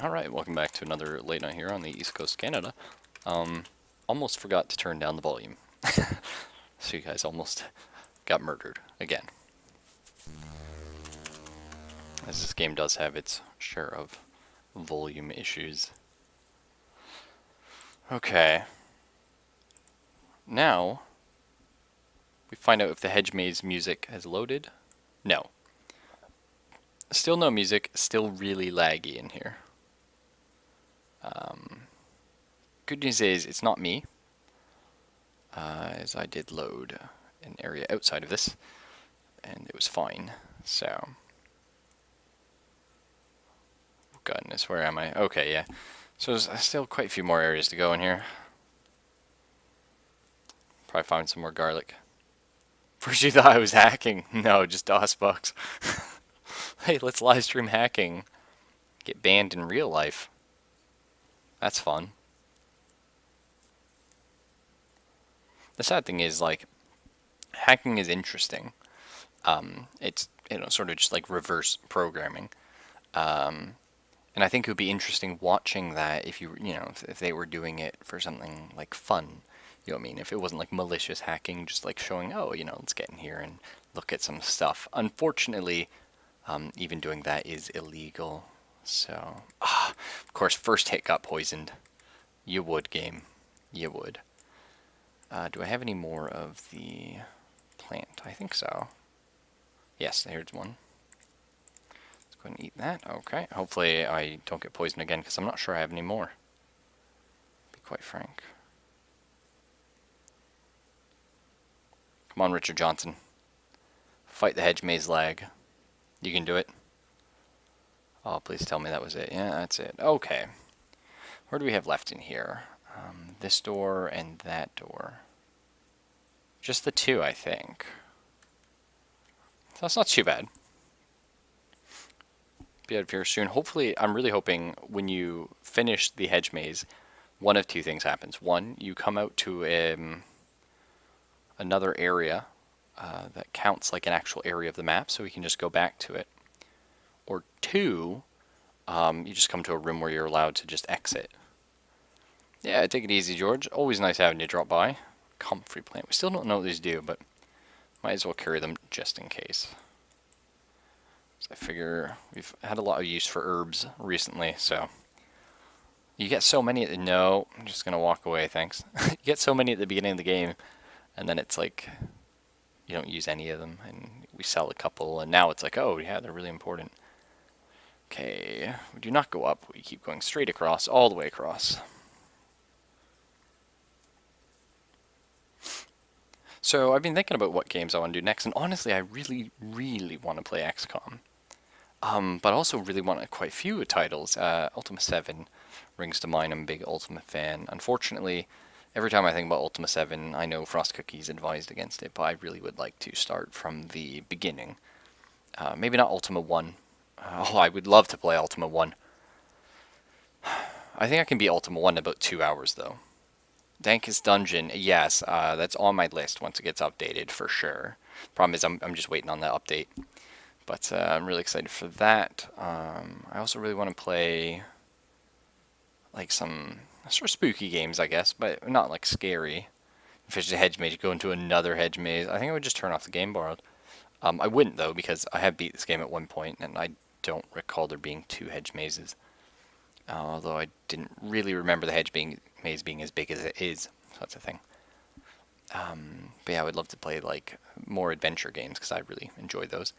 Alright, welcome back to another late night here on the East Coast, Canada. Almost forgot to turn down the volume. So you guys almost got murdered again. As this game does have its share of volume issues. Okay. Now, we find out if the Hedge Maze music has loaded. No. Still no music, still really laggy in here. Good news is it's not me, as I did load an area outside of this, and it was fine. So, goodness, where am I? Okay, yeah. So there's still quite a few more areas to go in here. Probably find some more garlic. First you thought I was hacking. No, just DOSBox. Hey, let's live stream hacking. Get banned in real life. That's fun. The sad thing is, like, hacking is interesting. It's, sort of just like reverse programming. And I think it would be interesting watching that if if they were doing it for something like fun. You know what I mean? If it wasn't like malicious hacking, just like showing, oh, let's get in here and look at some stuff. Unfortunately, even doing that is illegal. So, of course, first hit got poisoned. You would, game. You would. Do I have any more of the plant? I think so. Yes, there's one. Let's go ahead and eat that. Okay. Hopefully I don't get poisoned again, because I'm not sure I have any more. To be quite frank. Come on, Richard Johnson. Fight the Hedge Maze lag. You can do it. Oh, please tell me that was it. Yeah, that's it. Okay. Where do we have left in here? This door and that door. Just the two, I think. So that's not too bad. Be out of here soon. Hopefully, I'm really hoping when you finish the Hedge Maze, one of two things happens. One, you come out to another area that counts like an actual area of the map, so we can just go back to it. Or two, you just come to a room where you're allowed to just exit. Yeah, take it easy, George. Always nice having you drop by. Comfrey plant. We still don't know what these do, but might as well carry them just in case. So I figure we've had a lot of use for herbs recently, so you get so many no, I'm just gonna walk away, thanks. You get so many at the beginning of the game, and then it's like you don't use any of them, and we sell a couple, and now it's like, oh yeah, they're really important. Okay, we do not go up, we keep going straight across, all the way across. So I've been thinking about what games I want to do next, and honestly, I really, really want to play XCOM. But I also really want quite a few titles. Ultima 7 rings to mind. I'm a big Ultima fan. Unfortunately, every time I think about Ultima 7, I know Frost Cookies advised against it, but I really would like to start from the beginning. Maybe not Ultima 1. Oh, I would love to play Ultima 1. I think I can beat Ultima 1 in about 2 hours, though. Dankest Dungeon, yes, that's on my list once it gets updated, for sure. Problem is, I'm just waiting on that update. But I'm really excited for that. I also really want to play like some sort of spooky games, I guess, but not like scary. If it's a hedge maze, go into another hedge maze. I think I would just turn off the game borrowed. I wouldn't though, because I have beat this game at one point, and I don't recall there being two hedge mazes. Although I didn't really remember the maze being as big as it is, so that's a thing. But yeah, I would love to play like more adventure games because I really enjoy those,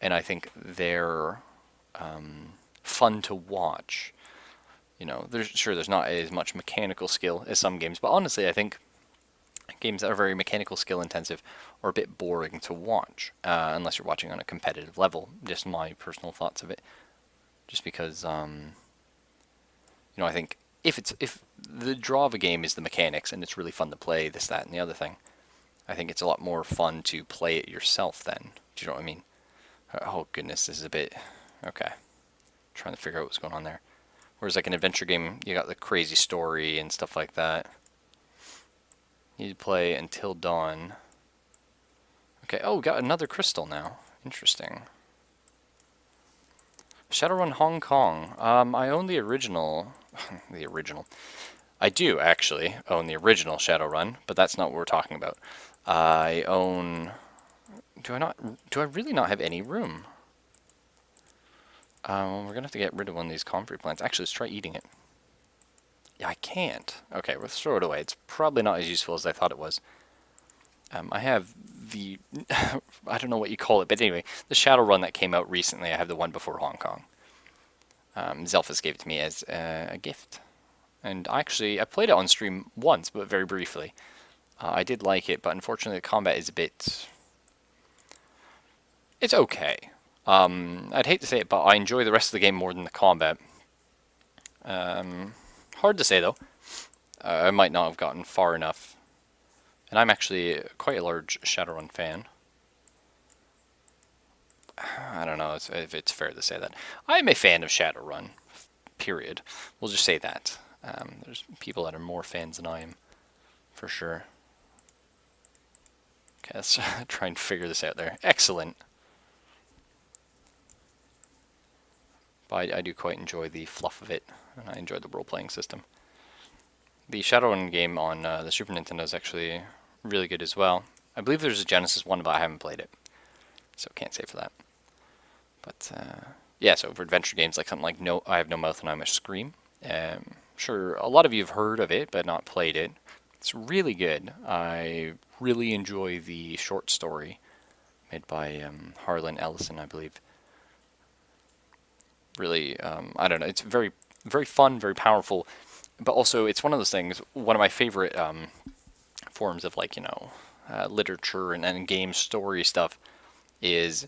and I think they're fun to watch. There's not as much mechanical skill as some games, but honestly, I think games that are very mechanical skill intensive are a bit boring to watch, unless you're watching on a competitive level. Just my personal thoughts of it. Just because, I think if the draw of a game is the mechanics and it's really fun to play this, that, and the other thing, I think it's a lot more fun to play it yourself then. Do you know what I mean? Oh goodness, this is a bit okay. Trying to figure out what's going on there. Whereas like an adventure game, you got the crazy story and stuff like that. You need to play until dawn. Okay, oh, we got another crystal now. Interesting. Shadowrun Hong Kong. I own the original. The original. I do actually own the original Shadowrun, but that's not what we're talking about. I own. Do I not? Do I really not have any room? We're gonna have to get rid of one of these comfrey plants. Actually, let's try eating it. Yeah, I can't. Okay, let's throw it away. It's probably not as useful as I thought it was. I have the, I don't know what you call it, but anyway, the Shadowrun that came out recently. I have the one before Hong Kong. Zelphus gave it to me as a gift. And actually, I played it on stream once, but very briefly. I did like it, but unfortunately the combat is a bit... It's okay. I'd hate to say it, but I enjoy the rest of the game more than the combat. Hard to say, though. I might not have gotten far enough. And I'm actually quite a large Shadowrun fan. I don't know if it's fair to say that. I'm a fan of Shadowrun, period. We'll just say that. There's people that are more fans than I am, for sure. Okay, let's try and figure this out there. Excellent. But I do quite enjoy the fluff of it, and I enjoy the role-playing system. The Shadowrun game on the Super Nintendo is actually really good as well. I believe there's a Genesis one, but I haven't played it, so can't say for that. But yeah, so for adventure games like something like I Have No Mouth and I Must Scream, sure, a lot of you have heard of it, but not played it. It's really good. I really enjoy the short story made by Harlan Ellison, I believe. Really, I don't know, it's very, very fun, very powerful, but also it's one of those things, one of my favorite forms of, like, you know, literature and game story stuff is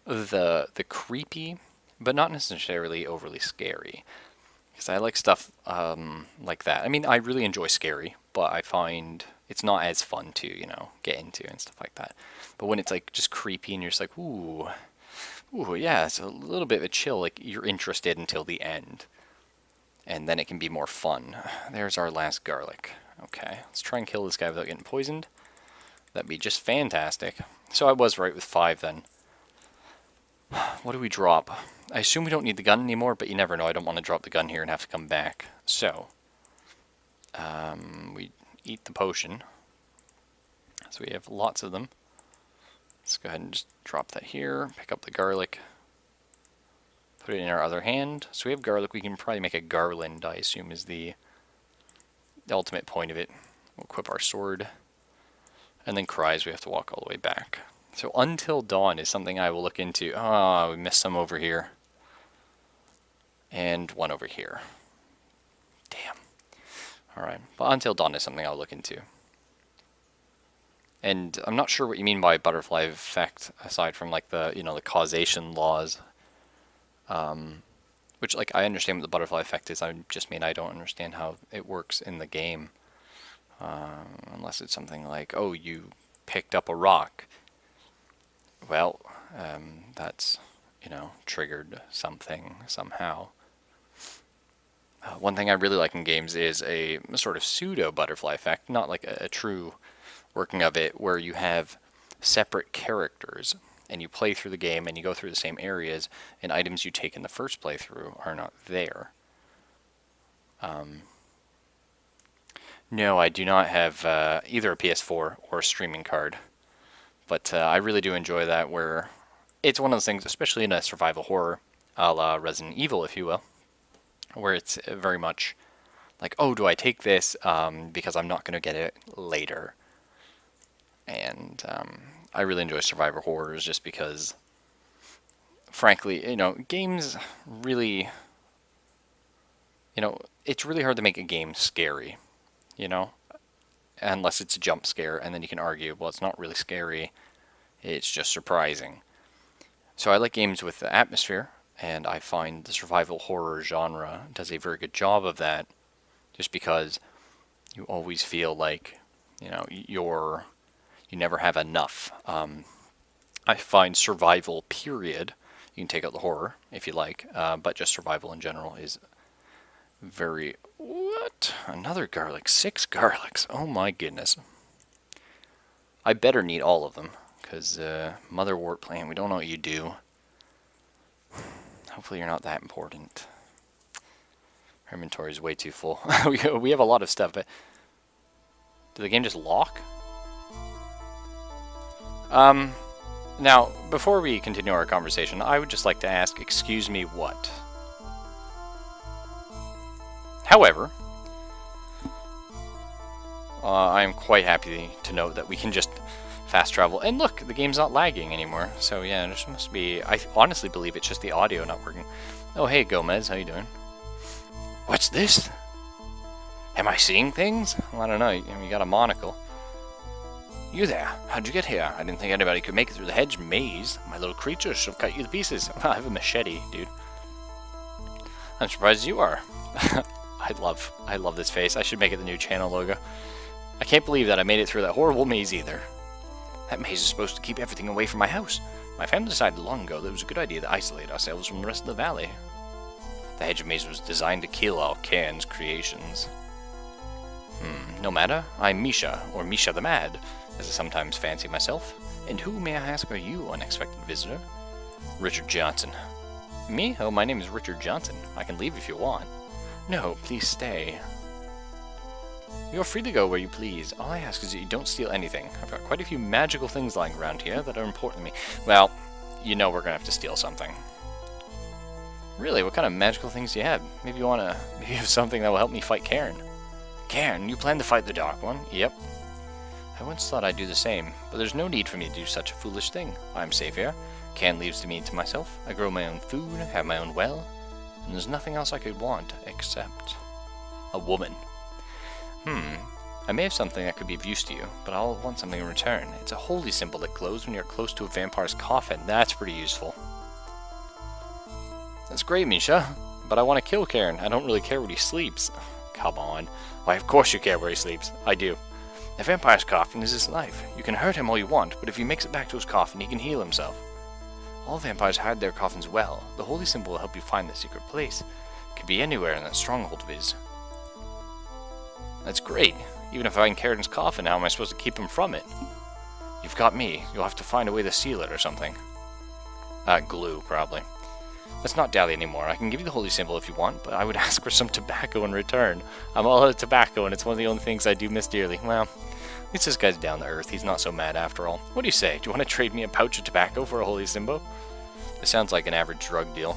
the creepy, but not necessarily overly scary. Because I like stuff like that. I mean, I really enjoy scary, but I find it's not as fun to, you know, get into and stuff like that. But when it's like just creepy and you're just like, ooh, yeah, it's a little bit of a chill. Like you're interested until the end, and then it can be more fun. There's our last garlic. Okay, let's try and kill this guy without getting poisoned. That'd be just fantastic. So I was right with 5 then. What do we drop? I assume we don't need the gun anymore, but you never know. I don't want to drop the gun here and have to come back. So, we eat the potion. So we have lots of them. Let's go ahead and just drop that here. Pick up the garlic. Put it in our other hand. So we have garlic. We can probably make a garland, I assume, is the ultimate point of it. We'll equip our sword. And then cries, we have to walk all the way back. So Until Dawn is something I will look into. Oh, we missed some over here. And one over here. Damn. Alright, but Until Dawn is something I'll look into. And I'm not sure what you mean by butterfly effect, aside from, like, the, you know, the causation laws. Which, like, I understand what the butterfly effect is. I just mean I don't understand how it works in the game. Unless it's something like, oh, you picked up a rock. Well, that's, you know, triggered something somehow. One thing I really like in games is a sort of pseudo butterfly effect, not like a true working of it, where you have separate characters and you play through the game and you go through the same areas, and items you take in the first playthrough are not there. No, I do not have either a PS4 or a streaming card. But I really do enjoy that, where it's one of those things, especially in a survival horror, a la Resident Evil, if you will, where it's very much like, oh, do I take this because I'm not going to get it later? And I really enjoy survival horrors just because, frankly, you know, games really, you know, it's really hard to make a game scary, you know? Unless it's a jump scare, and then you can argue, well, it's not really scary, it's just surprising. So I like games with the atmosphere, and I find the survival horror genre does a very good job of that, just because you always feel like, you know, you never have enough. I find survival, period, you can take out the horror if you like, but just survival in general is very... What? Another garlic. 6 garlics. Oh my goodness. I better need all of them, because Motherwort plant, we don't know what you do. Hopefully you're not that important. Our inventory is way too full. We have a lot of stuff, but... Did the game just lock? Now, before we continue our conversation, I would just like to ask, excuse me what? However, I am quite happy to note that we can just fast travel. And look, the game's not lagging anymore. So yeah, there must be... I honestly believe it's just the audio not working. Oh, hey, Gomez, how you doing? What's this? Am I seeing things? Well, I don't know. You got a monocle. You there? How'd you get here? I didn't think anybody could make it through the hedge maze. My little creature should have cut you to pieces. I have a machete, dude. I'm surprised you are. I love this face. I should make it the new channel logo. I can't believe that I made it through that horrible maze either. That maze is supposed to keep everything away from my house. My family decided long ago that it was a good idea to isolate ourselves from the rest of the valley. The hedge maze was designed to kill all Cairn's creations. No matter, I'm Misha, or Misha the Mad, as I sometimes fancy myself. And who, may I ask, are you, unexpected visitor? Richard Johnson. Me? Oh, my name is Richard Johnson. I can leave if you want. No, please stay. You're free to go where you please. All I ask is that you don't steal anything. I've got quite a few magical things lying around here that are important to me. Well, you know we're gonna have to steal something. Really? What kind of magical things do you have? Maybe you have something that will help me fight Cairn. Cairn, you plan to fight the Dark One? Yep. I once thought I'd do the same, but there's no need for me to do such a foolish thing. I'm safe here. Cairn leaves me to myself. I grow my own food, have my own well, and there's nothing else I could want except a woman. I may have something that could be of use to you, but I'll want something in return. It's a holy symbol that glows when you're close to a vampire's coffin. That's pretty useful. That's great, Misha, but I want to kill Cairn. I don't really care where he sleeps. Come on. Why, of course you care where he sleeps. I do. A vampire's coffin is his life. You can hurt him all you want, but if he makes it back to his coffin, he can heal himself. All vampires hide their coffins well. The holy symbol will help you find the secret place. It could be anywhere in that stronghold of his. That's great. Even if I find Cairn's coffin, how am I supposed to keep him from it? You've got me. You'll have to find a way to seal it or something. Glue, probably. Let's not dally anymore. I can give you the holy symbol if you want, but I would ask for some tobacco in return. I'm all out of tobacco, and it's one of the only things I do miss dearly. Well, at least this guy's down to earth. He's not so mad after all. What do you say? Do you want to trade me a pouch of tobacco for a holy symbol? This sounds like an average drug deal.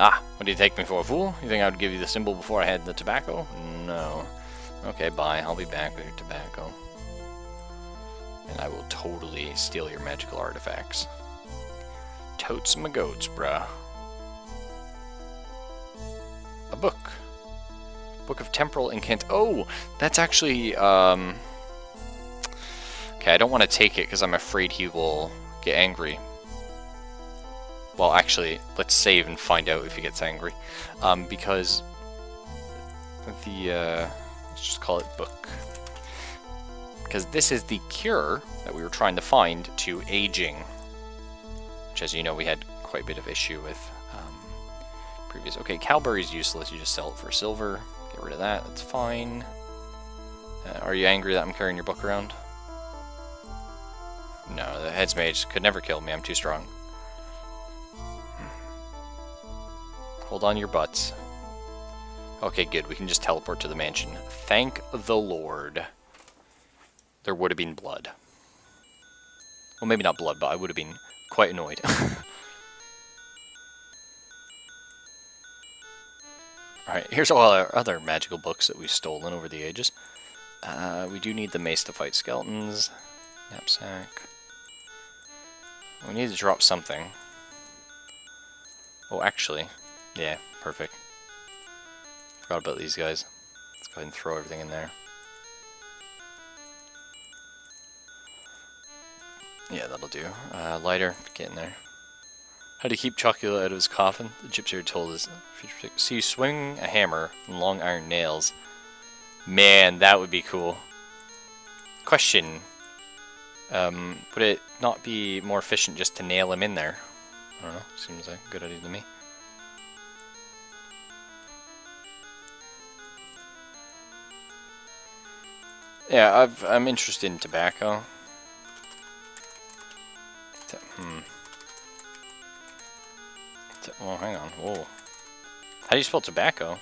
Ah, what do you take me for, a fool? You think I would give you the symbol before I had the tobacco? No. Okay, bye. I'll be back with your tobacco. And I will totally steal your magical artifacts. Totes my goats, bruh. A book. Book of Temporal Incant. Oh, that's actually, okay, I don't want to take it because I'm afraid he will get angry. Well, actually, let's save and find out if he gets angry. Because let's just call it book. Because this is the cure that we were trying to find to aging. Which, as you know, we had quite a bit of issue with previous. Okay, Cowberry's useless. You just sell it for silver. Get rid of that. That's fine. Are you angry that I'm carrying your book around? No, the heads mage could never kill me. I'm too strong. Hold on your butts. Okay, good. We can just teleport to the mansion. Thank the Lord. There would have been blood. Well, maybe not blood, but I would have been quite annoyed. Alright, here's all our other magical books that we've stolen over the ages. We do need the mace to fight skeletons. Knapsack. We need to drop something. Oh, actually. Yeah, perfect. Forgot about these guys. Let's go ahead and throw everything in there. Yeah, that'll do. Lighter, get in there. How to keep Chocula out of his coffin? The gypsy told us. So you swing a hammer and long iron nails. Man, that would be cool. Question. Would it not be more efficient just to nail him in there? I don't know. Seems like a good idea to me. Yeah, I'm interested in tobacco. Oh, hang on. Whoa. How do you spell tobacco?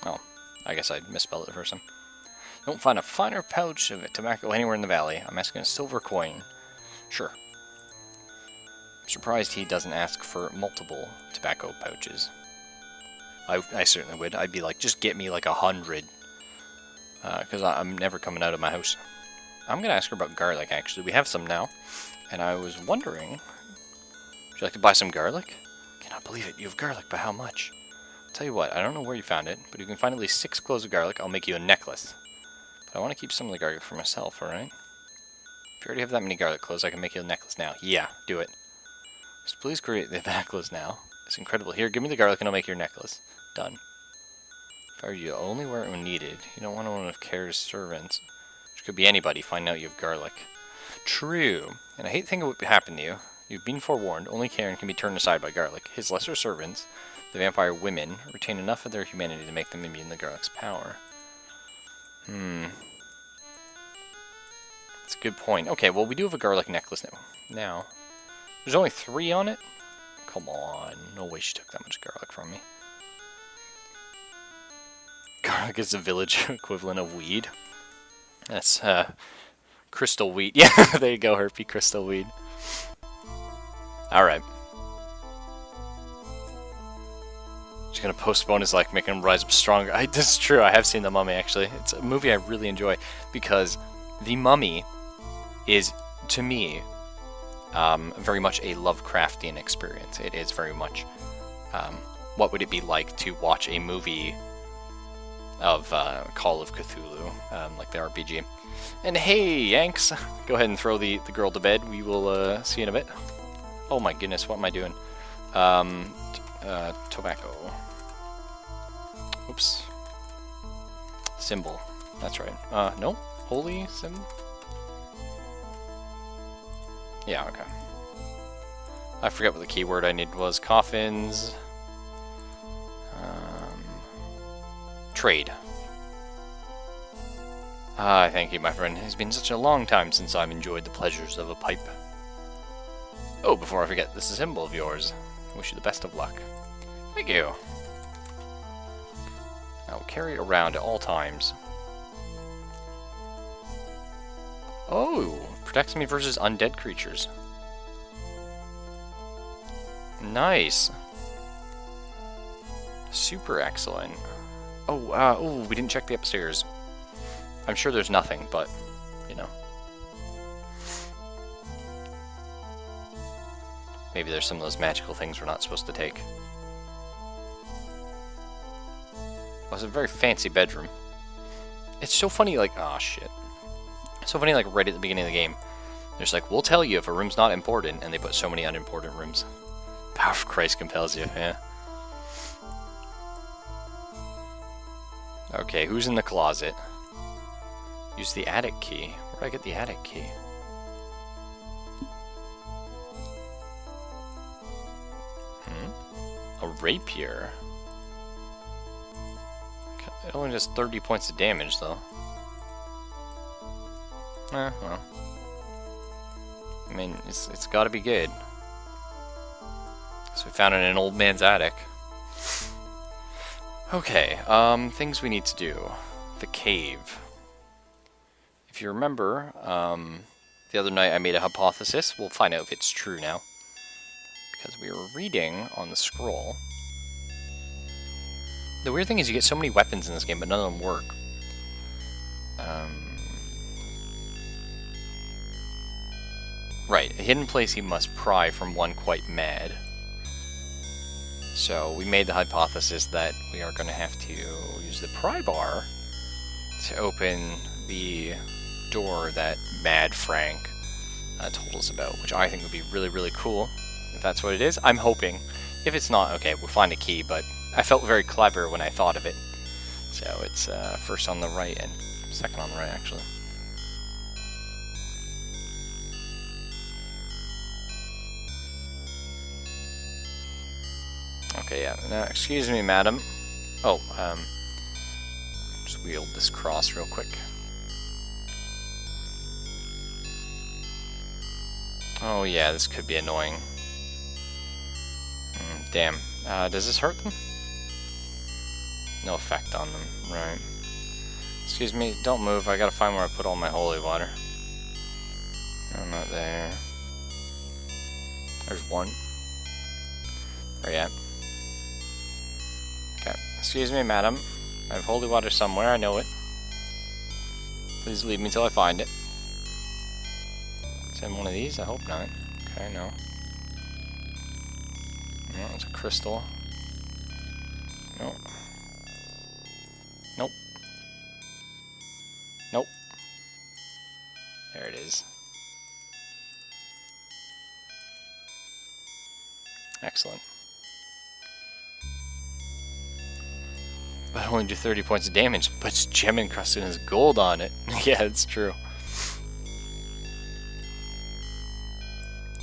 Oh, I guess I misspelled it the first time. Don't find a finer pouch of tobacco anywhere in the valley. I'm asking a silver coin. Sure. I'm surprised he doesn't ask for multiple tobacco pouches. I certainly would. I'd be like, just get me like 100. Because I'm never coming out of my house. I'm going to ask her about garlic, actually. We have some now. And I was wondering, would you like to buy some garlic? Cannot believe it. You have garlic, but how much? I'll tell you what, I don't know where you found it, but if you can find at least 6 cloves of garlic, I'll make you a necklace. But I want to keep some of the garlic for myself, alright? If you already have that many garlic cloves, I can make you a necklace now. Yeah, do it. Just please create the necklace now. It's incredible. Here, give me the garlic and I'll make your necklace. Done. If I were you, only wear it when needed. You don't want one of Kair's servants, which could be anybody, find out you have garlic. True. And I hate thinking what would happen to you. You've been forewarned. Only Cairn can be turned aside by garlic. His lesser servants, the vampire women, retain enough of their humanity to make them immune to garlic's power. That's a good point. Okay, well, we do have a garlic necklace now. There's only 3 on it? Come on. No way she took that much garlic from me. Garlic is the village equivalent of weed. That's, crystal weed. Yeah, there you go, Herpy. Crystal weed. Alright. Just gonna postpone his like making him rise up stronger. This is true, I have seen The Mummy actually. It's a movie I really enjoy because The Mummy is, to me, very much a Lovecraftian experience. It is very much, what would it be like to watch a movie of Call of Cthulhu, like the RPG. And hey, Yanks, go ahead and throw the girl to bed. We will see you in a bit. Oh my goodness, what am I doing? Tobacco. Oops. Symbol. That's right. No? Holy symbol? Yeah, okay. I forget what the keyword I needed was. Coffins. Trade. Thank you, my friend. It's been such a long time since I've enjoyed the pleasures of a pipe. Oh, before I forget, this is a symbol of yours. I wish you the best of luck. Thank you. I'll carry it around at all times. Oh, protects me versus undead creatures. Nice. Super excellent. Oh, we didn't check the upstairs. I'm sure there's nothing, but, you know. Maybe there's some of those magical things we're not supposed to take. Well, it's a very fancy bedroom. It's so funny, like, oh shit. It's so funny, like, right at the beginning of the game. There's like, we'll tell you if a room's not important, and they put so many unimportant rooms. Power of Christ compels you, yeah. Okay, who's in the closet? Use the attic key. Where do I get the attic key? A rapier? It only does 30 points of damage, though. Well. I mean, it's gotta be good. So we found it in an old man's attic. Okay, things we need to do. The cave. If you remember, the other night I made a hypothesis. We'll find out if it's true now. Because we were reading on the scroll. The weird thing is you get so many weapons in this game, but none of them work. Right, a hidden place he must pry from one quite mad. So we made the hypothesis that we are going to have to use the pry bar to open the door that Mad Frank told us about, which I think would be really, really cool. If that's what it is, I'm hoping. If it's not, okay, we'll find a key, but I felt very clever when I thought of it. So it's first on the right and second on the right, actually. Okay, yeah. Now, excuse me, madam. Oh, just wield this cross real quick. Oh yeah, this could be annoying. Damn. Does this hurt them? No effect on them, right. Excuse me, don't move. I gotta find where I put all my holy water. I'm not there. There's one. Where you at? Okay. Excuse me, madam. I have holy water somewhere, I know it. Please leave me till I find it. Is that one of these? I hope not. Okay, no. No, it's a crystal. No. Nope. Nope. There it is. Excellent. But only do 30 points of damage, but it's gem encrusted and has gold on it. Yeah, it's true.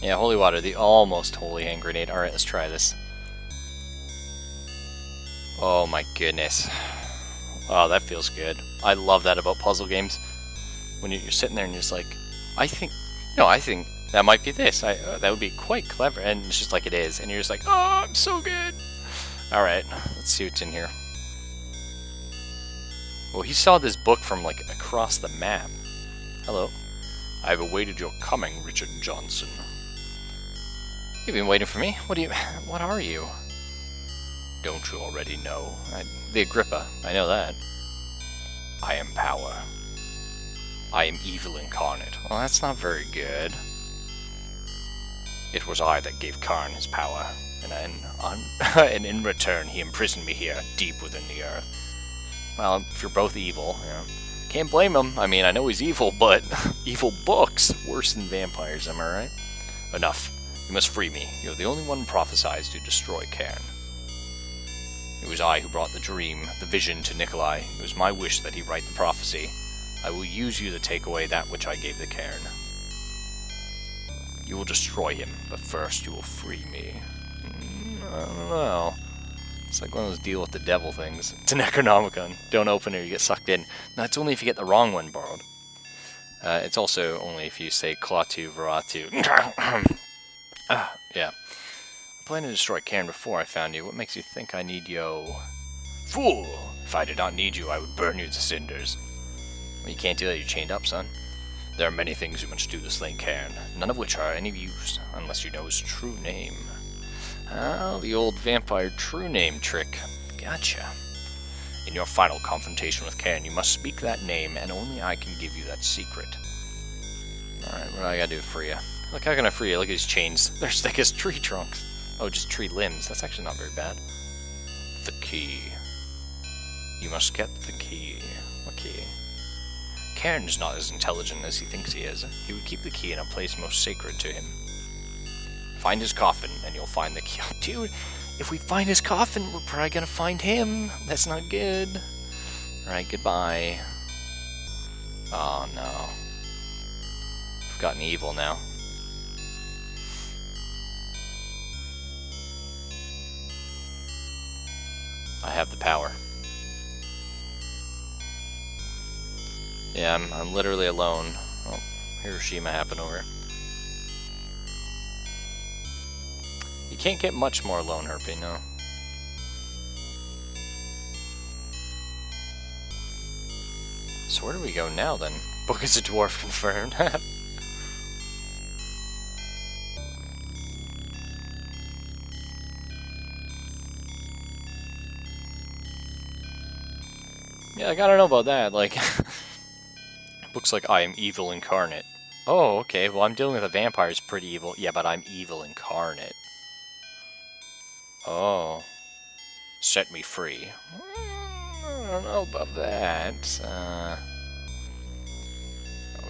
Yeah, holy water, the almost holy hand grenade. Alright, let's try this. Oh my goodness. Oh, that feels good. I love that about puzzle games. When you're sitting there and you're just like, I think that might be this. That would be quite clever. And it's just like it is. And you're just like, oh, I'm so good. Alright, let's see what's in here. Well, he saw this book from, like, across the map. Hello. I have awaited your coming, Richard Johnson. You've been waiting for me? What are you? Don't you already know? The Agrippa. I know that. I am power. I am evil incarnate. Well, that's not very good. It was I that gave Karn his power, and in return he imprisoned me here, deep within the earth. Well, if you're both evil, you know, can't blame him. I mean, I know he's evil, but evil books worse than vampires, am I right? Enough. You must free me. You're the only one prophesied to destroy Cairn. It was I who brought the dream, the vision to Nikolai. It was my wish that he write the prophecy. I will use you to take away that which I gave the Cairn. You will destroy him, but first you will free me. I don't know. It's like one of those deal with the devil things. It's an Necronomicon. Don't open it or you get sucked in. No, it's only if you get the wrong one borrowed. It's also only if you say Klaatu Veratu. Yeah. I planned to destroy Cairn before I found you. What makes you think I need you? Fool! If I did not need you, I would burn you to cinders. Well, you can't do that. You're chained up, son. There are many things you must do to slay Cairn, none of which are any use, unless you know his true name. Ah, the old vampire true name trick. Gotcha. In your final confrontation with Cairn, you must speak that name, and only I can give you that secret. Alright, what do I gotta do for you? Look, how can I free you? Look at these chains. They're as thick as tree trunks. Oh, just tree limbs. That's actually not very bad. The key. You must get the key. What key? Cairn's not as intelligent as he thinks he is. He would keep the key in a place most sacred to him. Find his coffin, and you'll find the key. Oh, dude, if we find his coffin, we're probably gonna find him. That's not good. Alright, goodbye. Oh, no. We've gotten evil now. I have the power. Yeah, I'm literally alone. Oh, Hiroshima happened over. You can't get much more alone, Herpy, no. So where do we go now, then? Book is a dwarf confirmed. Yeah, I gotta know about that, like... Looks like I am evil incarnate. Oh, okay, well I'm dealing with a vampire who's pretty evil. Yeah, but I'm evil incarnate. Oh. Set me free. I don't know about that.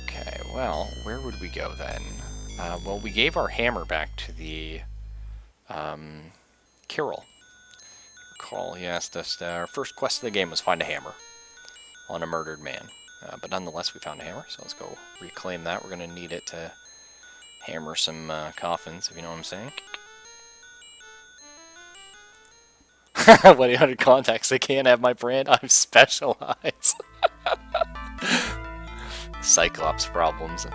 Okay, well, where would we go then? Well, we gave our hammer back to the... Kirill. Recall, he asked us, our first quest of the game was find a hammer on a murdered man. But nonetheless, we found a hammer, so let's go reclaim that. We're going to need it to hammer some coffins, if you know what I'm saying. What 800 contacts? They can't have my brand. I'm specialized. Cyclops problems.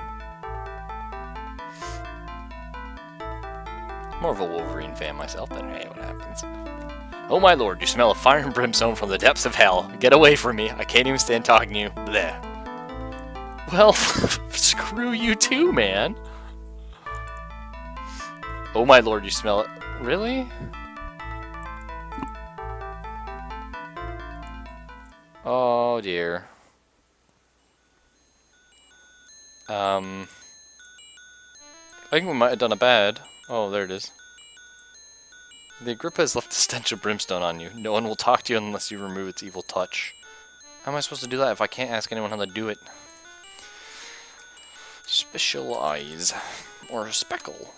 More of a Wolverine fan myself, but hey, what happens? Oh my lord, you smell of fire and brimstone from the depths of hell. Get away from me. I can't even stand talking to you. Bleh. Well, screw you too, man. Oh my lord, you smell it. Really? Oh dear. I think we might have done a bad. Oh, there it is. The Agrippa has left a stench of brimstone on you. No one will talk to you unless you remove its evil touch. How am I supposed to do that if I can't ask anyone how to do it? Special eyes. Or a speckle.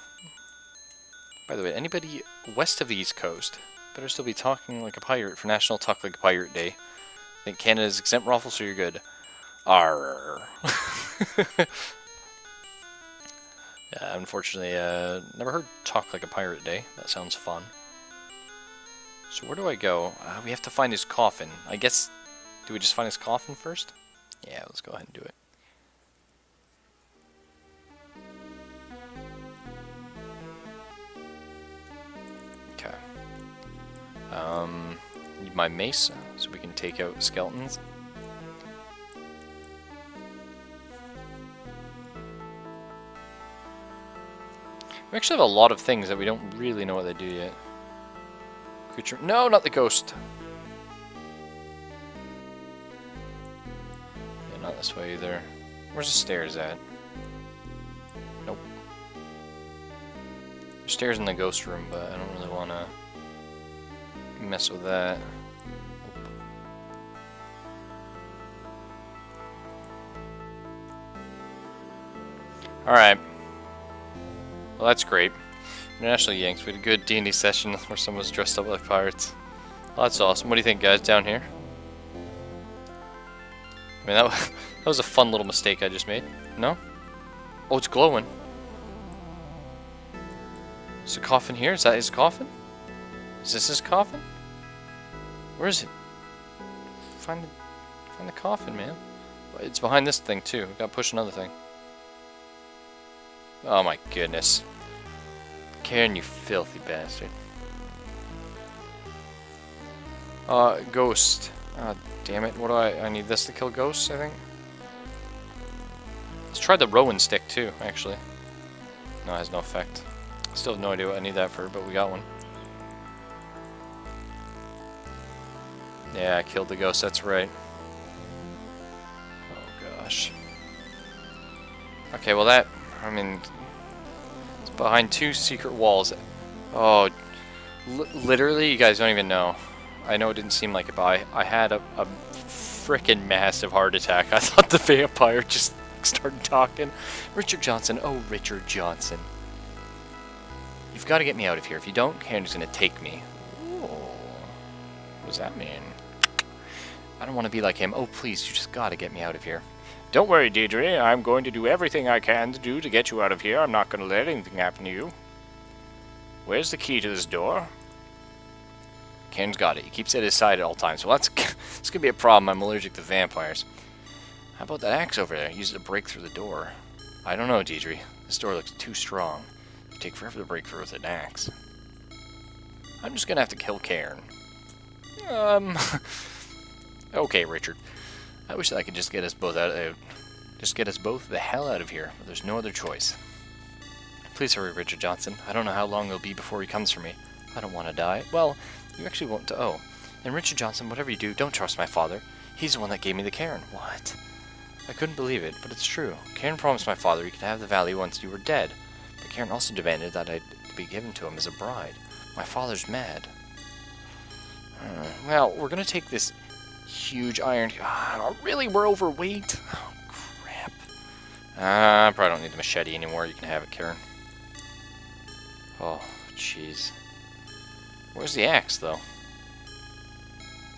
By the way, anybody west of the East Coast better still be talking like a pirate for National Talk Like a Pirate Day. I think Canada's exempt raffle, so you're good. Arr. Yeah, unfortunately, never heard Talk Like a Pirate Day. That sounds fun. So where do I go? We have to find his coffin. I guess, do we just find his coffin first? Yeah, let's go ahead and do it. Okay. Need my mace so we can take out skeletons. We actually have a lot of things that we don't really know what they do yet. Creature. No, not the ghost. Yeah, not this way either. Where's the stairs at? Nope. There's stairs in the ghost room, but I don't really want to mess with that. Alright. Well, that's great. International Yanks. We had a good D&D session where someone was dressed up like pirates. Well, that's awesome. What do you think, guys, down here? I mean, that was a fun little mistake I just made. No? Oh, it's glowing. Is the coffin here? Is that his coffin? Is this his coffin? Where is it? Find the coffin, man. It's behind this thing, too. We've got to push another thing. Oh my goodness. Karen, you filthy bastard. Ghost. Ah, damn it. What do I need this to kill ghosts, I think? Let's try the Rowan stick too, actually. No, it has no effect. Still have no idea what I need that for, but we got one. Yeah, I killed the ghost, that's right. Oh gosh. Okay, well that, I mean, it's behind two secret walls. Oh, literally, you guys don't even know. I know it didn't seem like it, but I had a frickin' massive heart attack. I thought the vampire just started talking. Richard Johnson, oh Richard Johnson. You've got to get me out of here. If you don't, Karen's going to take me. Ooh. What does that mean? I don't want to be like him. Oh, please, you just got to get me out of here. Don't worry, Deirdre. I'm going to do everything I can to get you out of here. I'm not going to let anything happen to you. Where's the key to this door? Karen's got it. He keeps it at his side at all times. Well, that's going to be a problem. I'm allergic to vampires. How about that axe over there? Use it to break through the door. I don't know, Deirdre. This door looks too strong. It'd take forever to break through with an axe. I'm just going to have to kill Karen. Okay, Richard. I wish that I could just get us both out. Just get us both the hell out of here, but there's no other choice. Please hurry, Richard Johnson. I don't know how long it'll be before he comes for me. I don't want to die. Well, you actually won't. Oh, and Richard Johnson, whatever you do, don't trust my father. He's the one that gave me the cairn. What? I couldn't believe it, but it's true. Karen promised my father he could have the valley once you were dead, but Karen also demanded that I be given to him as a bride. My father's mad. Well, we're gonna take this huge iron. Really, we're overweight. Oh crap. I probably don't need the machete anymore. You can have it, Karen. Oh, jeez. Where's the axe, though?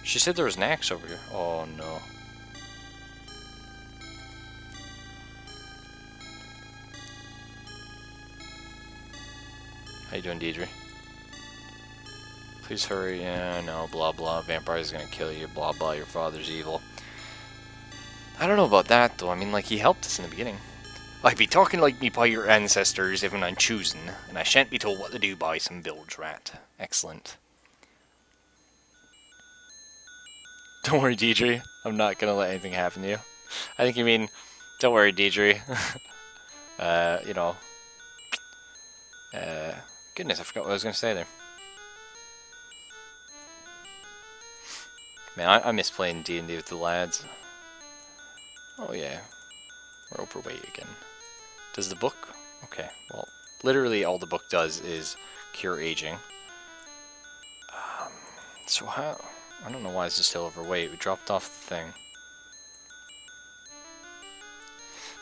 She said there was an axe over here. Oh, no. How you doing, Deirdre? Please hurry. Yeah, no, blah, blah. Vampire's gonna kill you. Blah, blah. Your father's evil. I don't know about that, though. I mean, like, he helped us in the beginning. I be talking like me by your ancestors even I'm choosing, and I shan't be told what to do by some bilge rat. Excellent. Don't worry, Deidre. I'm not gonna let anything happen to you. I think you mean, don't worry, Deidre. You know. Goodness, I forgot what I was gonna say there. Man, I miss playing D&D with the lads. Oh yeah, we're overweight again. Does the book? Okay, well, literally all the book does is cure aging. So how? I don't know why this is still overweight. We dropped off the thing.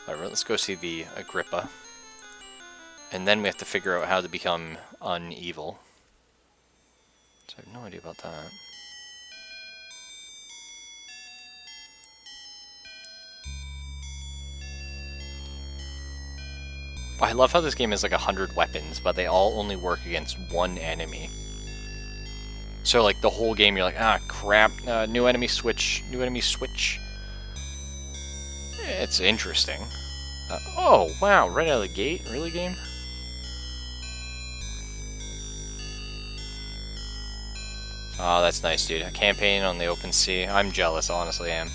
Alright, let's go see the Agrippa. And then we have to figure out how to become unevil. So I have no idea about that. I love how this game has like 100 weapons, but they all only work against one enemy. So like the whole game you're like, ah crap, new enemy switch, new enemy switch. It's interesting. Oh wow, right out of the gate? Really, game? Oh, that's nice, dude. A campaign on the open sea. I'm jealous, honestly am.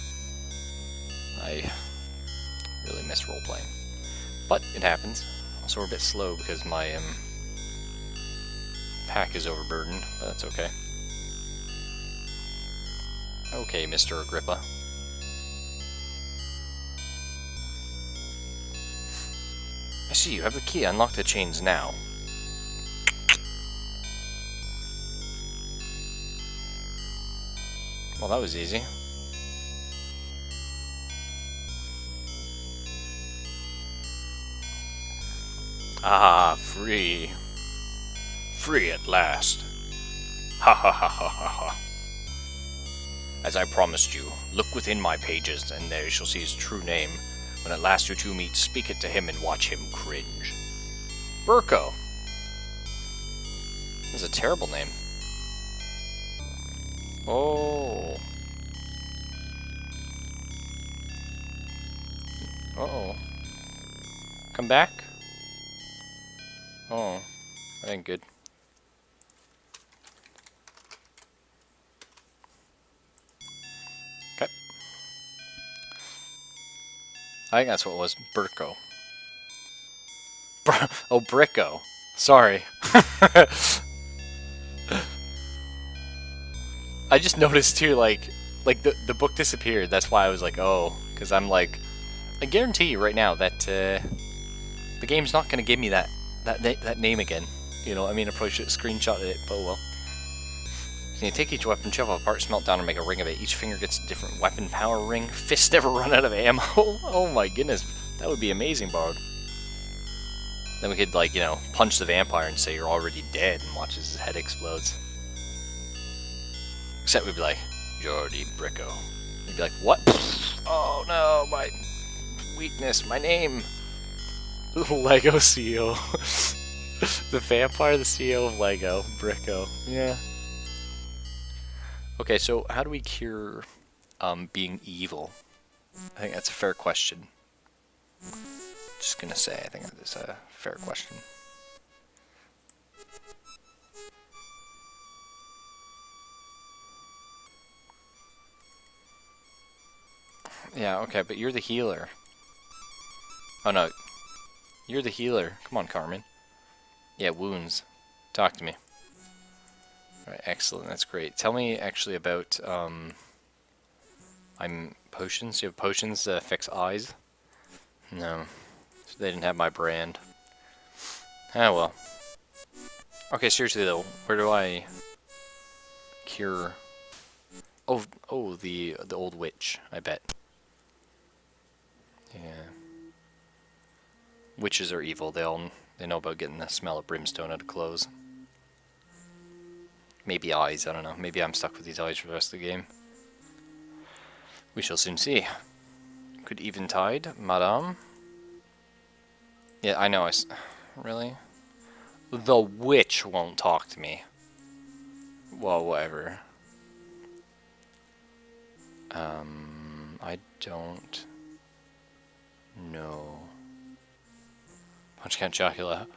I really miss role-playing. But it happens. Also, we're a bit slow because my pack is overburdened, but that's okay. Okay, Mr. Agrippa. I see you have the key. Unlock the chains now. Well, that was easy. Ah, free. Free at last. Ha ha ha ha ha ha. As I promised you, look within my pages, and there you shall see his true name. When at last you two meet, speak it to him and watch him cringe. Burko. That's a terrible name. Oh. Uh-oh. Come back? Oh. That ain't good. Okay. I think that's what it was. Burko. Oh, Bricko. Sorry. I just noticed too, like the book disappeared. That's why I was like, oh, because I'm like, I guarantee you right now that the game's not gonna give me that name again. You know, I mean, I probably should have screenshotted it, but oh well. So you take each weapon, shove it apart, smelt down, and make a ring of it. Each finger gets a different weapon power ring. Fists never run out of ammo. Oh my goodness, that would be amazing, Bard. Then we could, like, you know, punch the vampire and say you're already dead and watch as his head explodes. Except we'd be like, Jordi Bricko. He'd be like, what? Oh no, my weakness, my name. Lego CEO. The vampire, the CEO of Lego. Bricko. Yeah. Okay, so how do we cure being evil? I think that's a fair question. Just gonna say, I think that's a fair question. Yeah, okay, but you're the healer. Oh no, you're the healer. Come on, Carmen. Yeah, wounds. Talk to me. Alright, excellent, that's great. Tell me actually about, potions. You have potions that fix eyes? No. So they didn't have my brand. Ah, well. Okay, seriously though, where do I cure... Oh, the old witch, I bet. Yeah. Witches are evil. They know about getting the smell of brimstone out of clothes. Maybe eyes, I don't know. Maybe I'm stuck with these eyes for the rest of the game. We shall soon see. Good eventide, madame. Yeah, I know. Really? The witch won't talk to me. Well, whatever. I don't know. Punch Count Chocula.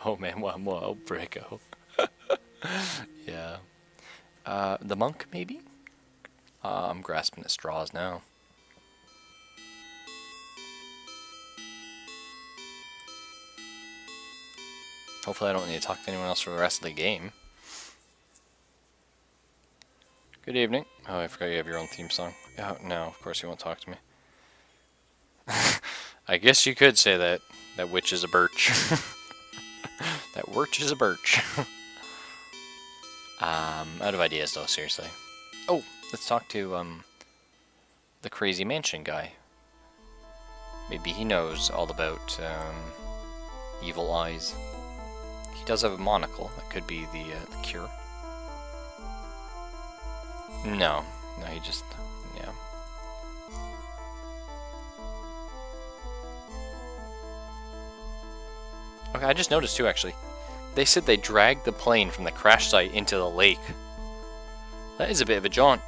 Oh man, whoa, Brico. Yeah. The monk, maybe? I'm grasping at straws now. Hopefully I don't need to talk to anyone else for the rest of the game. Good evening. Oh, I forgot you have your own theme song. Oh, no, of course you won't talk to me. I guess you could say that. That witch is a birch. That witch is a birch. Out of ideas though, seriously. Oh, let's talk to, the crazy mansion guy. Maybe he knows all about, evil eyes. He does have a monocle. That could be the cure. No, he just, yeah. Okay, I just noticed too, actually. They said they dragged the plane from the crash site into the lake. That is a bit of a jaunt.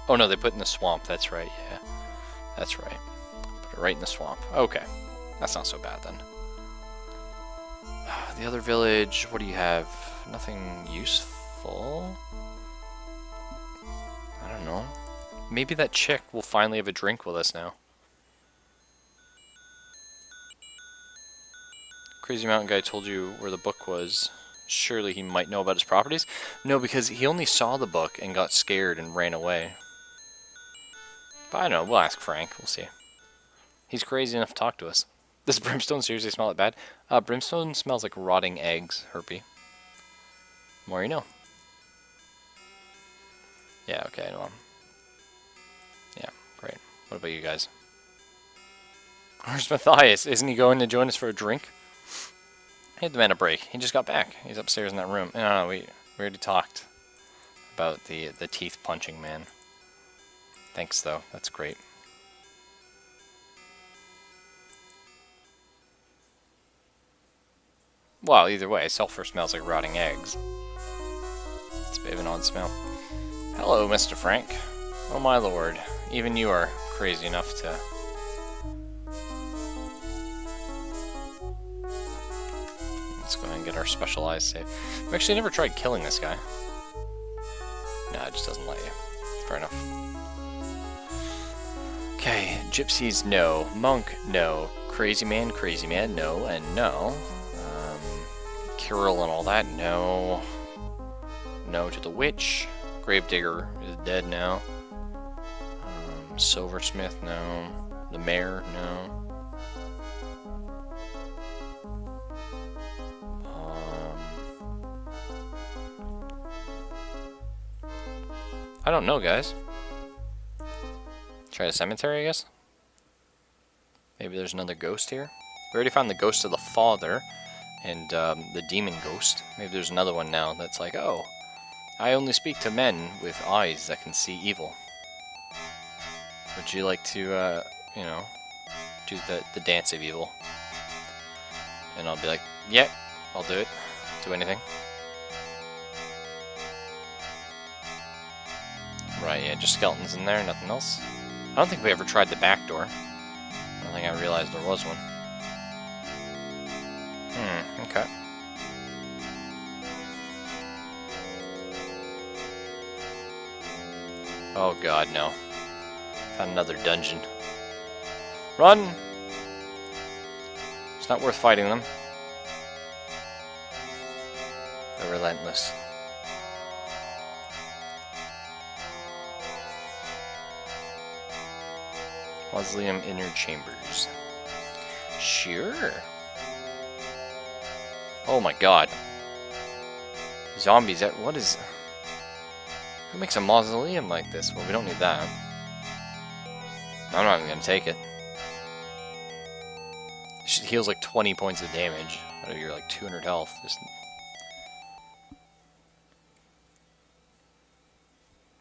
Oh no, they put it in the swamp. That's right, yeah. That's right. Put it right in the swamp. Okay. That's not so bad then. The other village, what do you have? Nothing useful? I don't know. Maybe that chick will finally have a drink with us now. Crazy Mountain Guy told you where the book was. Surely he might know about his properties? No, because he only saw the book and got scared and ran away. But I don't know, we'll ask Frank, we'll see. He's crazy enough to talk to us. Does brimstone seriously smell it bad? Brimstone smells like rotting eggs, Herpy. More you know. Yeah, okay, I know him. Yeah, great. What about you guys? Where's Matthias? Isn't he going to join us for a drink? Give the man a break. He just got back. He's upstairs in that room. No, we already talked about the teeth punching man. Thanks though. That's great. Well, either way, sulfur smells like rotting eggs. It's a bit of an odd smell. Hello, Mr. Frank. Oh my lord. Even you are crazy enough to... Let's go ahead and get our specialized save. We actually never tried killing this guy. Nah, it just doesn't let you. Fair enough. Okay, gypsies, no. Monk, no. Crazy man, no. And no. Kirill and all that, no. No to the witch. Gravedigger is dead now. Silversmith, no. The mayor, no. I don't know, guys. Try the cemetery, I guess? Maybe there's another ghost here? We already found the ghost of the father and the demon ghost. Maybe there's another one now that's like, oh, I only speak to men with eyes that can see evil. Would you like to, you know, do the dance of evil? And I'll be like, yeah, I'll do it. Do anything. Right, yeah, just skeletons in there, nothing else. I don't think we ever tried the back door. I don't think I realized there was one. Okay. Oh god, no. Found another dungeon. Run! It's not worth fighting them. They're relentless. Mausoleum Inner Chambers. Sure. Oh my god. Zombies, what is... Who makes a mausoleum like this? Well, we don't need that. I'm not even gonna take it. It heals like 20 points of damage out of your like 200 health. Just...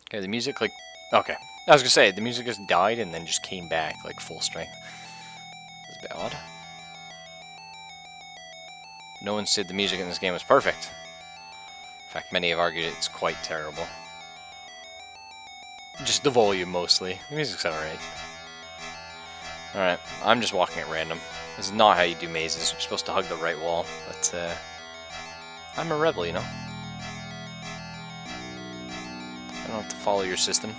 Okay, the music like... Okay. I was gonna say, the music just died and then just came back like full strength. That's a bit odd. No one said the music in this game was perfect. In fact, many have argued it's quite terrible. Just the volume, mostly. The music's alright. Alright, I'm just walking at random. This is not how you do mazes. You're supposed to hug the right wall, but I'm a rebel, you know? I don't have to follow your system.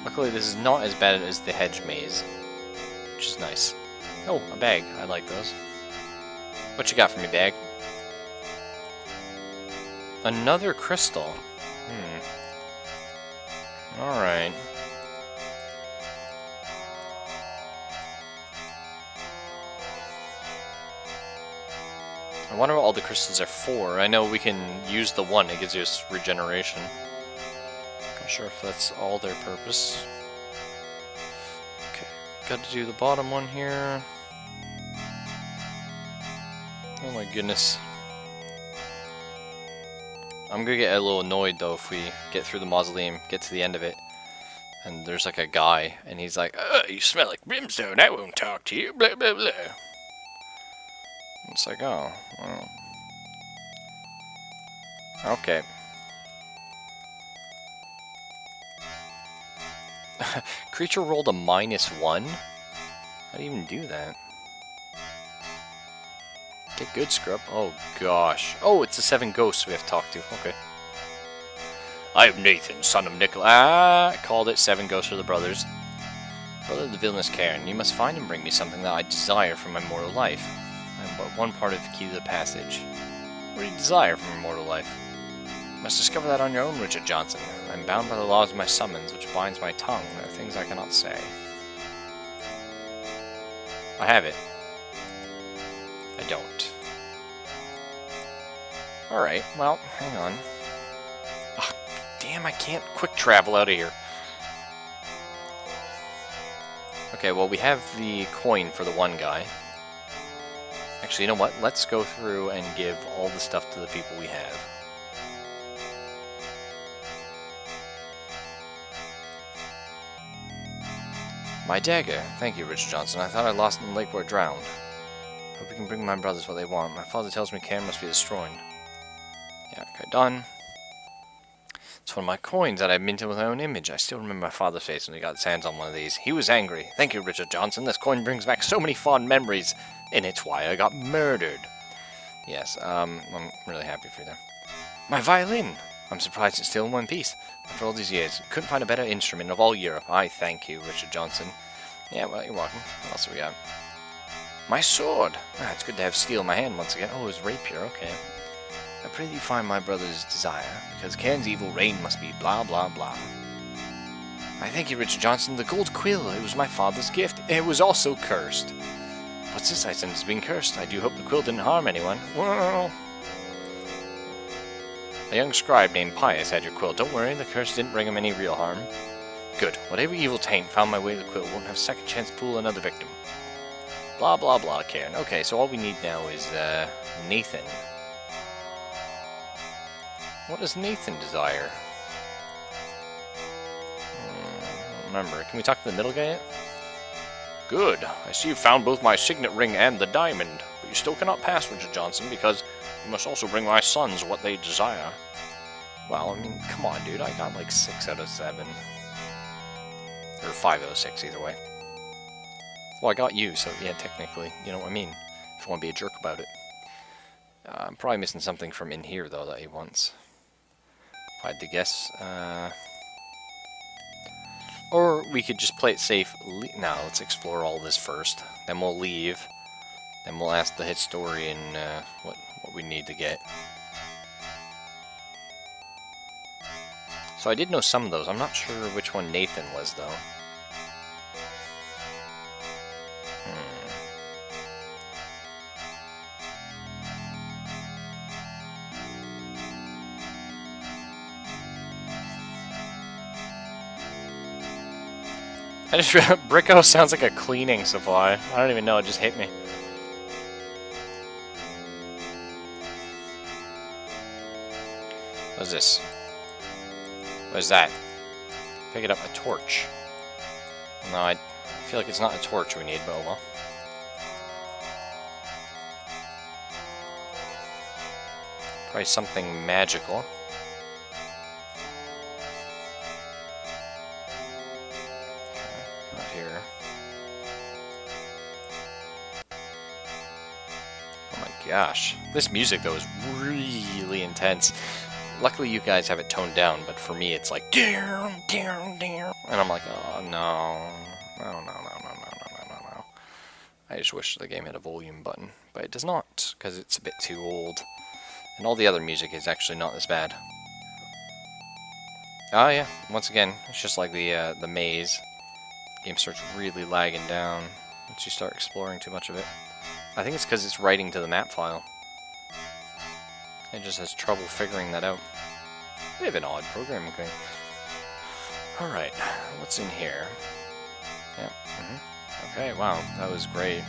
Luckily, this is not as bad as the hedge maze, which is nice. Oh, a bag. I like those. What you got for me, bag? Another crystal. Alright. I wonder what all the crystals are for. I know we can use the one, it gives us regeneration. Not sure if that's all their purpose. Okay, got to do the bottom one here. Oh my goodness. I'm gonna get a little annoyed though if we get through the mausoleum, get to the end of it, and there's like a guy, and he's like, you smell like brimstone, I won't talk to you, blah blah blah. It's like, oh, well. Okay. Creature rolled a -1? How do you even do that? Get good, scrub. Oh, gosh. Oh, it's the 7 ghosts we have to talk to. Okay. I am Nathan, son of Nicholas. Called it 7 ghosts of the brothers. Brother of the villainous Karen, you must find and bring me something that I desire for my mortal life. I am but one part of the key to the passage. What do you desire from your mortal life? You must discover that on your own, Richard Johnson. I am bound by the laws of my summons, which binds my tongue. There are things I cannot say. I have it. I don't. Alright, well, hang on. Ugh, damn, I can't quick travel out of here. Okay, well, we have the coin for the one guy. Actually, you know what? Let's go through and give all the stuff to the people we have. My dagger. Thank you, Richard Johnson. I thought I lost it in the lake where it drowned. Hope we can bring my brothers what they want. My father tells me Karen must be destroyed. Yeah, okay, done. It's one of my coins that I minted with my own image. I still remember my father's face when he got his hands on one of these. He was angry. Thank you, Richard Johnson. This coin brings back so many fond memories. And it's why I got murdered. Yes, I'm really happy for you there. My violin! I'm surprised it's still in one piece. After all these years, couldn't find a better instrument of all Europe. I thank you, Richard Johnson. Yeah, well, you're welcome. What else have we got? My sword! Ah, it's good to have steel in my hand once again. Oh, it's rapier, okay. I pray that you find my brother's desire, because Karen's evil reign must be blah blah blah. I thank you, Richard Johnson. The gold quill, it was my father's gift. It was also cursed. What's this I sense as being cursed? I do hope the quill didn't harm anyone. Well, a young scribe named Pius had your quill. Don't worry, the curse didn't bring him any real harm. Good. Whatever evil taint found my way to the quill won't have a second chance to pull another victim. Blah blah blah, Karen. Okay, so all we need now is Nathan. What does Nathan desire? I don't remember. Can we talk to the middle guy yet? Good. I see you found both my signet ring and the diamond, but you still cannot pass, Richard Johnson, because you must also bring my sons what they desire. Well, I mean, come on, dude. I got like 6 out of 7. Or 5 out of 6, either way. Well, I got you, so yeah, technically, you know what I mean. If you want to be a jerk about it. I'm probably missing something from in here, though, that he wants. If I had to guess. Or we could just play it safe. No, let's explore all this first. Then we'll leave. Then we'll ask the historian what we need to get. So I did know some of those. I'm not sure which one Nathan was, though. I just realized Bricko sounds like a cleaning supply. I don't even know, it just hit me. What's this? What is that? Pick it up, a torch. No, I feel like it's not a torch we need, but oh well. Probably something magical. gosh. This music, though, is really intense. Luckily, you guys have it toned down, but for me, it's like, down, down, down. And I'm like, oh, no. No, no, no, no, no, no, no, no. I just wish the game had a volume button, but it does not, because it's a bit too old. And all the other music is actually not this bad. Oh yeah, once again, it's just like the maze. Game starts really lagging down once you start exploring too much of it. I think it's because it's writing to the map file. It just has trouble figuring that out. Bit of an odd programming thing. Alright, what's in here? Yeah, okay, wow, that was great.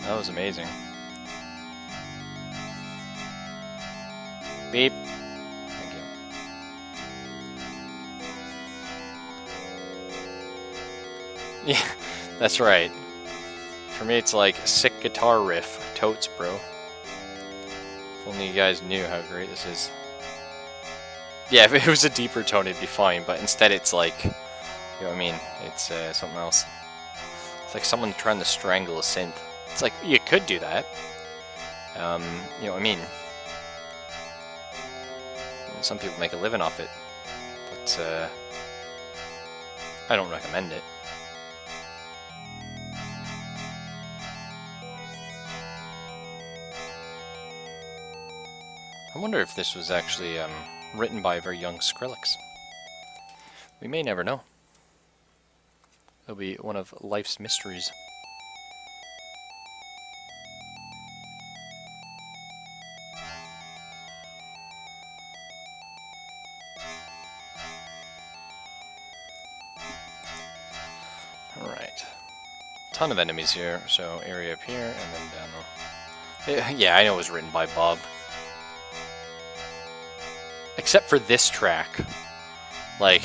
That was amazing. Beep. Thank you. Yeah, that's right. For me, it's like a sick guitar riff. Totes, bro. If only you guys knew how great this is. Yeah, if it was a deeper tone, it'd be fine, but instead it's like, you know what I mean? It's something else. It's like someone trying to strangle a synth. It's like, you could do that. You know what I mean? Some people make a living off it, but I don't recommend it. I wonder if this was actually written by a very young Skrillex. We may never know. It'll be one of life's mysteries. Alright. Ton of enemies here, so area up here and then down low. Yeah, I know it was written by Bob. Except for this track. Like,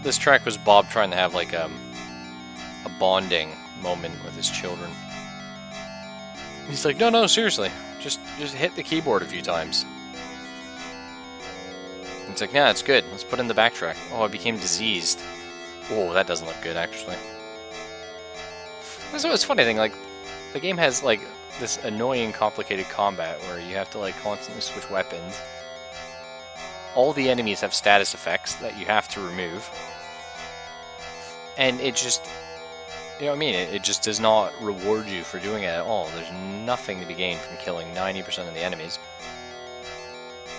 this track was Bob trying to have like a bonding moment with his children. He's like, no, seriously, just hit the keyboard a few times. And it's like, nah, it's good. Let's put in the backtrack. Oh, I became diseased. Oh, that doesn't look good, actually. So it's funny thing, like, the game has like this annoying, complicated combat where you have to like constantly switch weapons. All the enemies have status effects that you have to remove. And it just, you know what I mean? It just does not reward you for doing it at all. There's nothing to be gained from killing 90% of the enemies.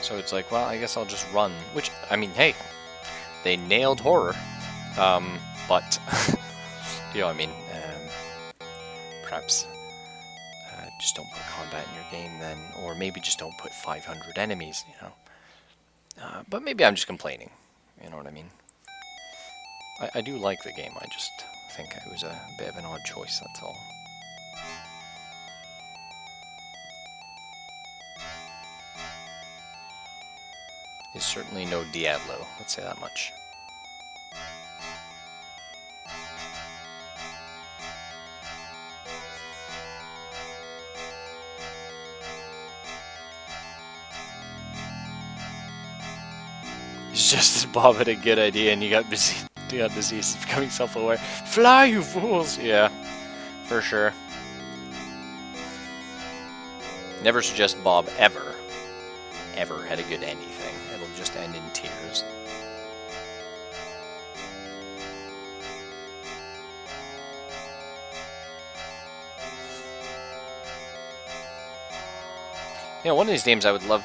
So it's like, well, I guess I'll just run. Which, I mean, hey, they nailed horror. But, you know what I mean? Perhaps just don't put combat in your game then. Or maybe just don't put 500 enemies, you know? But maybe I'm just complaining, you know what I mean? I do like the game, I just think it was a bit of an odd choice, that's all. It's certainly no Diablo, let's say that much. It's just as Bob had a good idea and you got busy. You got disease. It's becoming self-aware. Fly, you fools! Yeah, for sure. Never suggest Bob ever had a good anything. It'll just end in tears. You know, one of these days I would love...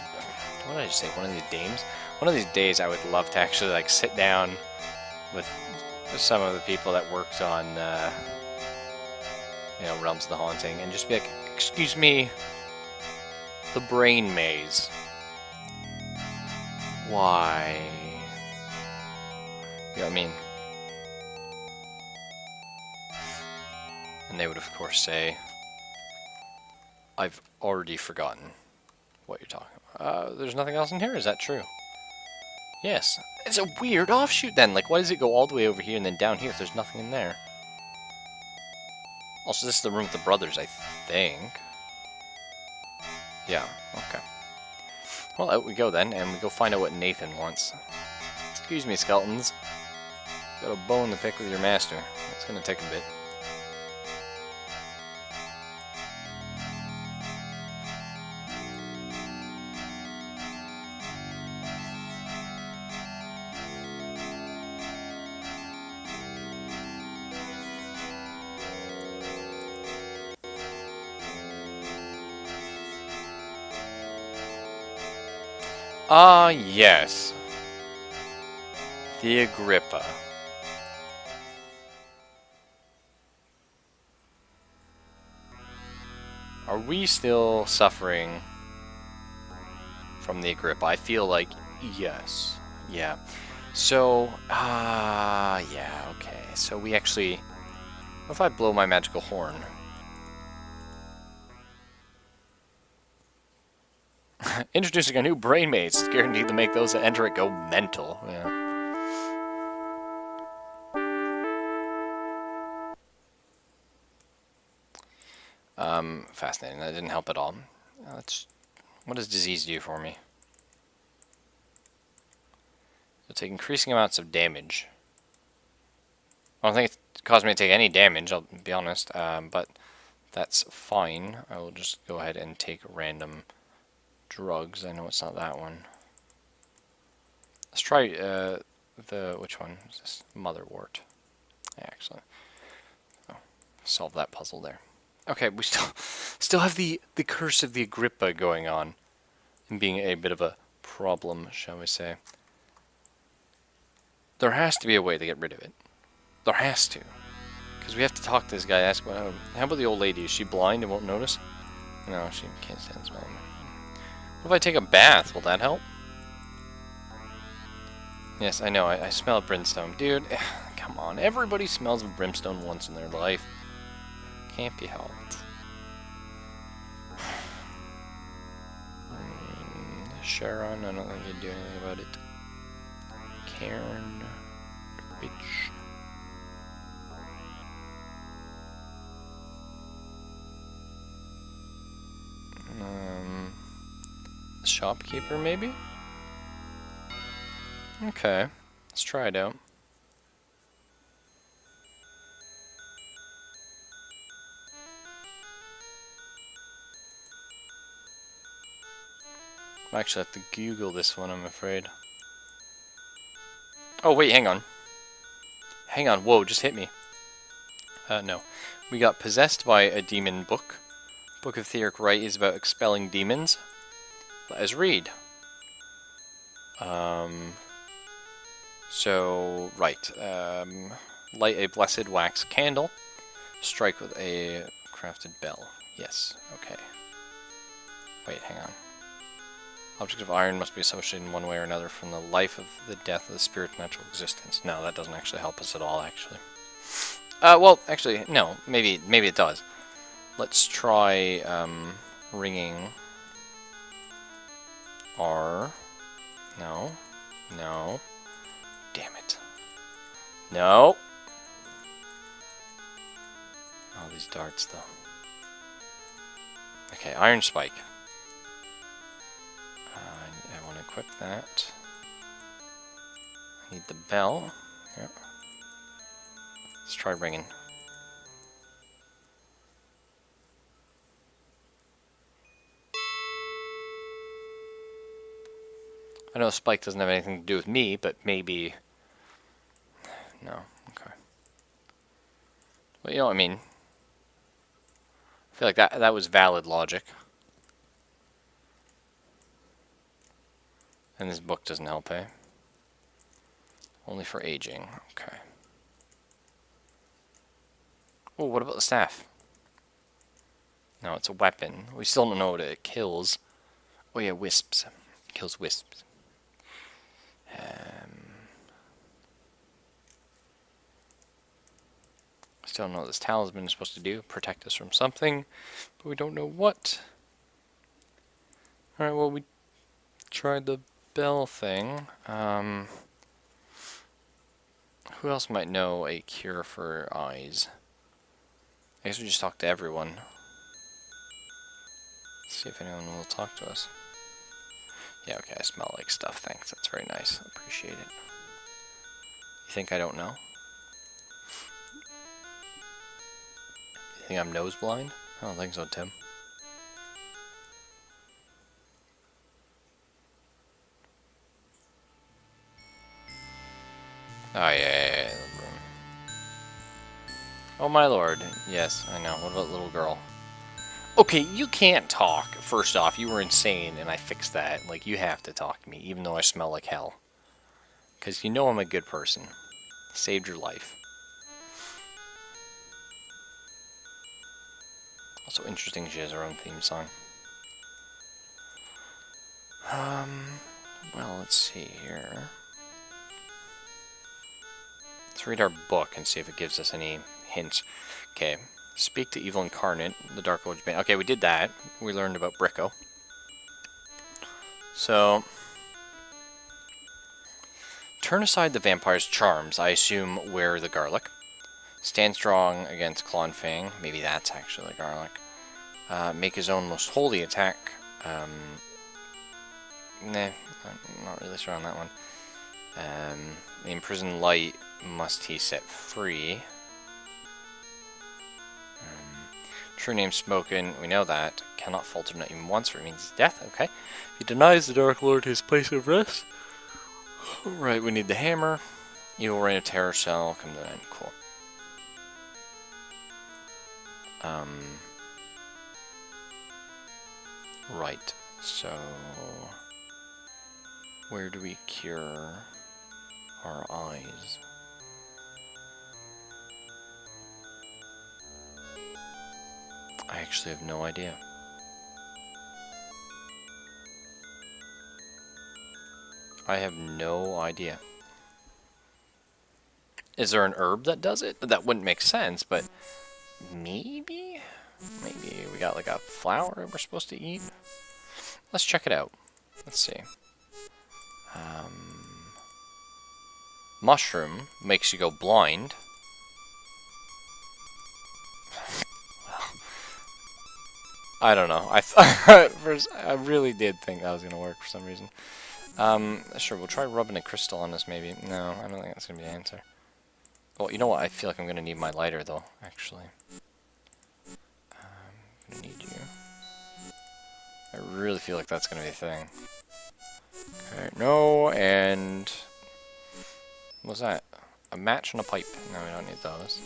What did I just say? One of these days? One of these days I would love to actually like sit down with some of the people that worked on, you know, Realms of the Haunting and just be like, excuse me, the brain maze. Why? You know what I mean? And they would of course say, I've already forgotten what you're talking about. There's nothing else in here, is that true? Yes. It's a weird offshoot then. Like, why does it go all the way over here and then down here if there's nothing in there? Also, this is the room with the brothers, I think. Yeah, okay. Well, out we go then, and we go find out what Nathan wants. Excuse me, skeletons. Got a bone to pick with your master. It's gonna take a bit. Ah, yes. The Agrippa. Are we still suffering from the Agrippa? I feel like yes. Yeah. So, yeah, okay. So we actually... What if I blow my magical horn? Introducing a new brain maze. It's guaranteed to make those that enter it go mental. Yeah. Fascinating. That didn't help at all. What does disease do for me? It'll take increasing amounts of damage. I don't think it caused me to take any damage, I'll be honest, but that's fine. I will just go ahead and take random drugs. I know it's not that one. Let's try which one is this? Motherwort. Yeah, excellent. Oh, solve that puzzle there. Okay, we still have the curse of the Agrippa going on, and being a bit of a problem, shall we say. There has to be a way to get rid of it. There has to. Because we have to talk to this guy, ask, well, how about the old lady? Is she blind and won't notice? No, she can't stand smelling. What if I take a bath? Will that help? Yes, I know, I smell brimstone. Dude, come on, everybody smells of brimstone once in their life. Can't be helped. Sharon, I don't think you'd do anything about it. Cairn, Twitch. Shopkeeper, maybe? Okay, let's try it out. I actually have to Google this one, I'm afraid. Oh, wait, hang on. Hang on, whoa, just hit me. No. We got possessed by a demon book. Book of Theoric Rite is about expelling demons. Let us read. Light a blessed wax candle. Strike with a crafted bell. Yes, okay. Wait, hang on. Object of iron must be associated in one way or another from the life of the death of the spirit's natural existence. No, that doesn't actually help us at all, actually. Well, actually, no. Maybe it does. Let's try, ringing R. No. No. Damn it. No. All these darts, though. Okay, Iron Spike. I want to equip that. I need the bell. Yep. Let's try ringing. I know Spike doesn't have anything to do with me, but maybe... No, okay. Well, you know what I mean. I feel like that was valid logic. And this book doesn't help, eh? Only for aging, okay. Oh, what about the staff? No, it's a weapon. We still don't know what it kills. Oh yeah, wisps. It kills wisps. Still don't know what this talisman is supposed to do. Protect us from something, but we don't know what. Alright, well, we tried the bell thing. Who else might know a cure for eyes? I guess we just talk to everyone. See if anyone will talk to us. Yeah, okay, I smell like stuff, thanks. That's very nice. I appreciate it. You think I don't know? You think I'm nose blind? I don't think so, Tim. Oh, yeah. Oh, my lord. Yes, I know. What about little girl? Okay, you can't talk. First off, you were insane, and I fixed that. Like, you have to talk to me, even though I smell like hell. Because you know I'm a good person. Saved your life. Also interesting she has her own theme song. Well, let's see here. Let's read our book and see if it gives us any hints. Okay. Speak to Evil Incarnate, the Dark Lord's Bane. Okay, we did that. We learned about Bricko. So, turn aside the vampire's charms. I assume wear the garlic. Stand strong against Clonfang. Maybe that's actually garlic. Make his own most holy attack. Nah, I'm not really sure on that one. The imprisoned light must he set free. True name spoken, we know that. Cannot falter not even once, for it means death, okay. He denies the Dark Lord his place of rest. Right, we need the hammer. Evil Reign of Terror shall come to an end. Cool. Right, so... where do we cure our eyes? I actually have no idea. I have no idea. Is there an herb that does it? That wouldn't make sense, but maybe? Maybe we got like a flower we're supposed to eat? Let's check it out. Let's see. Mushroom makes you go blind. I don't know. I really did think that was going to work for some reason. Sure, we'll try rubbing a crystal on this maybe. No, I don't think that's going to be the answer. Well, you know what? I feel like I'm going to need my lighter though, actually. I'm going to need you. I really feel like that's going to be a thing. Okay, no, and... what's that? A match and a pipe. No, we don't need those.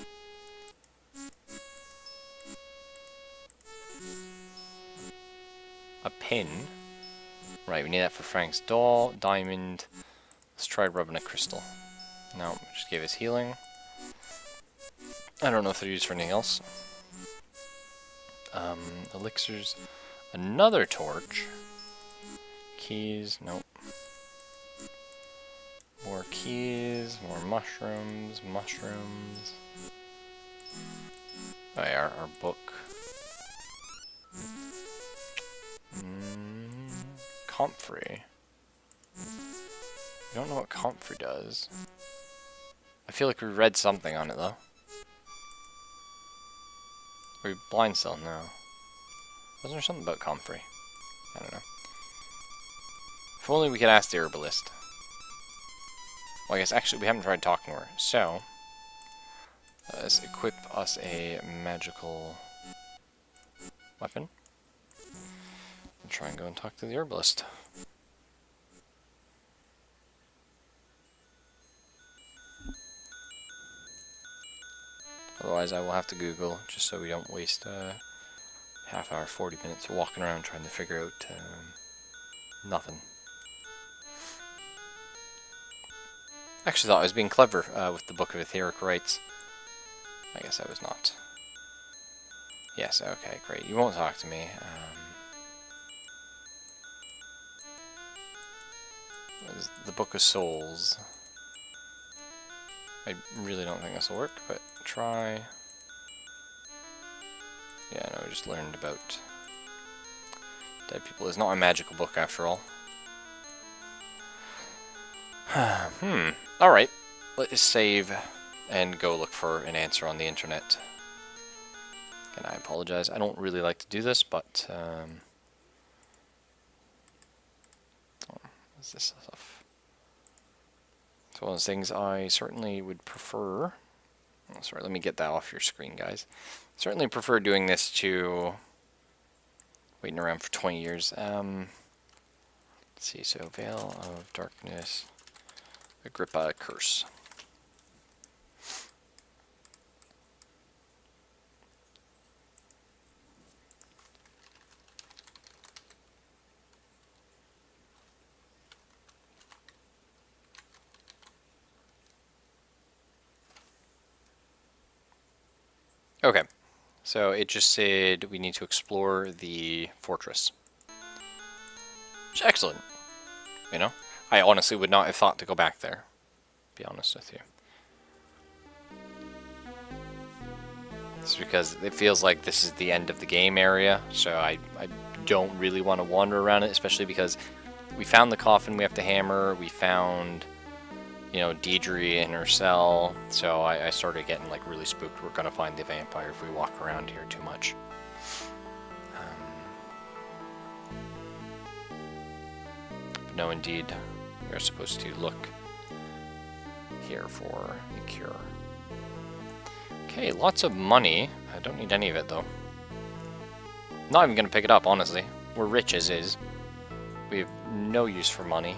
A pin. Right, we need that for Frank's doll. Diamond. Let's try rubbing a crystal. No, just gave us healing. I don't know if they're used for anything else. Elixirs. Another torch. Keys. Nope. More keys. More mushrooms. Mushrooms. Oh yeah, our book. Comfrey. I don't know what comfrey does. I feel like we read something on it though. Are we blind still? No. Wasn't there something about comfrey? I don't know. If only we could ask the herbalist. Well, I guess actually we haven't tried talking to her. So, let's equip us a magical weapon. And try and go and talk to the herbalist. Otherwise I will have to Google, just so we don't waste half hour, 40 minutes walking around trying to figure out nothing. Actually thought I was being clever with the Book of Etheric Rites. I guess I was not. Yes, okay, great. You won't talk to me. What is the Book of Souls? I really don't think this will work, but try. Yeah, no, we just learned about dead people. It's not a magical book after all. Alright. Let's save and go look for an answer on the internet. And I apologize. I don't really like to do this, but what's this stuff? It's one of those things I certainly would prefer. Oh, sorry, let me get that off your screen, guys. Certainly prefer doing this to waiting around for 20 years. Let's see, so Veil of Darkness, Agrippa Curse. Okay, so it just said we need to explore the fortress. Which is excellent, you know? I honestly would not have thought to go back there, to be honest with you. It's because it feels like this is the end of the game area, so I don't really want to wander around it, especially because we found the coffin we have to hammer, we found, you know, Deidre in her cell, so I started getting like really spooked. We're gonna find the vampire if we walk around here too much. But no, indeed, we are supposed to look here for the cure. Okay, lots of money. I don't need any of it though. Not even gonna pick it up, honestly. We're rich as is. We have no use for money.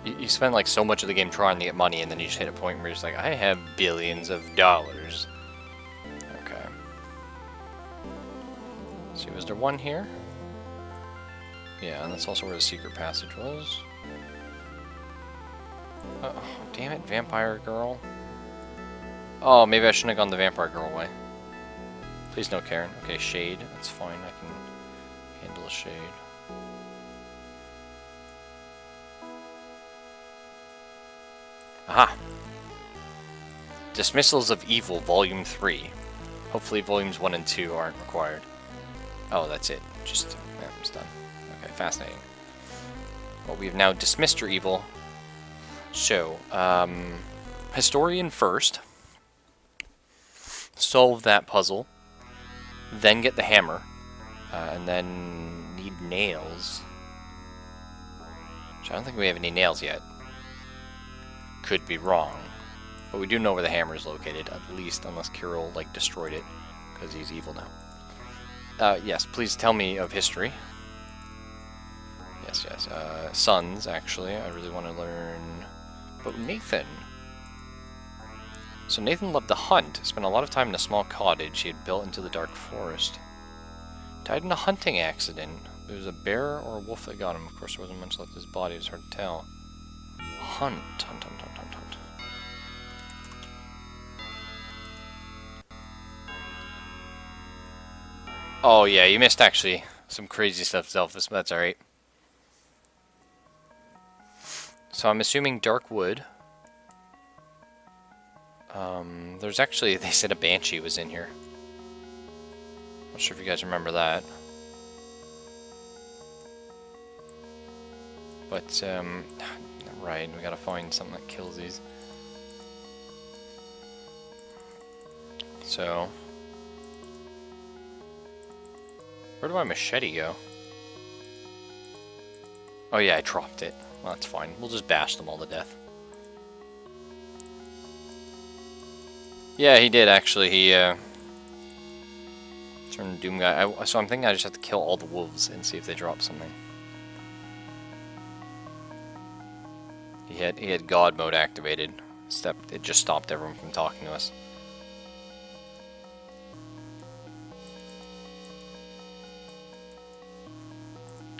You spend like so much of the game trying to get money, and then you just hit a point where you're just like, I have billions of dollars. Okay. See, was there one here? Yeah, and that's also where the secret passage was. Oh, damn it, vampire girl. Oh, maybe I shouldn't have gone the vampire girl way. Please no, Karen. Okay, shade. That's fine. I can handle a shade. Aha! Dismissals of Evil, Volume 3. Hopefully Volumes 1 and 2 aren't required. Oh, that's it. Just, yeah, it's done. Okay, fascinating. Well, we've now dismissed your evil. So, Historian first. Solve that puzzle. Then get the hammer. And then need nails. Which I don't think we have any nails yet. Could be wrong. But we do know where the hammer is located, at least, unless Kirill, like, destroyed it. Because he's evil now. Yes, please tell me of history. Yes, yes. Sons, actually. I really want to learn about Nathan. So Nathan loved to hunt. Spent a lot of time in a small cottage he had built into the dark forest. Died in a hunting accident. It was a bear or a wolf that got him. Of course, there wasn't much left of his body. It was hard to tell. Hunt, hunt, hunt, hunt, hunt, hunt. Oh yeah, you missed actually some crazy stuff, Zelphus, but that's alright. So I'm assuming dark wood. There's actually, they said a banshee was in here. Not sure if you guys remember that. But, right, we gotta find something that kills these. So, where did my machete go? Oh yeah, I dropped it. Well, that's fine. We'll just bash them all to death. Yeah, he did actually. He turned Doom guy. So I'm thinking I just have to kill all the wolves and see if they drop something. He had God mode activated. It just stopped everyone from talking to us.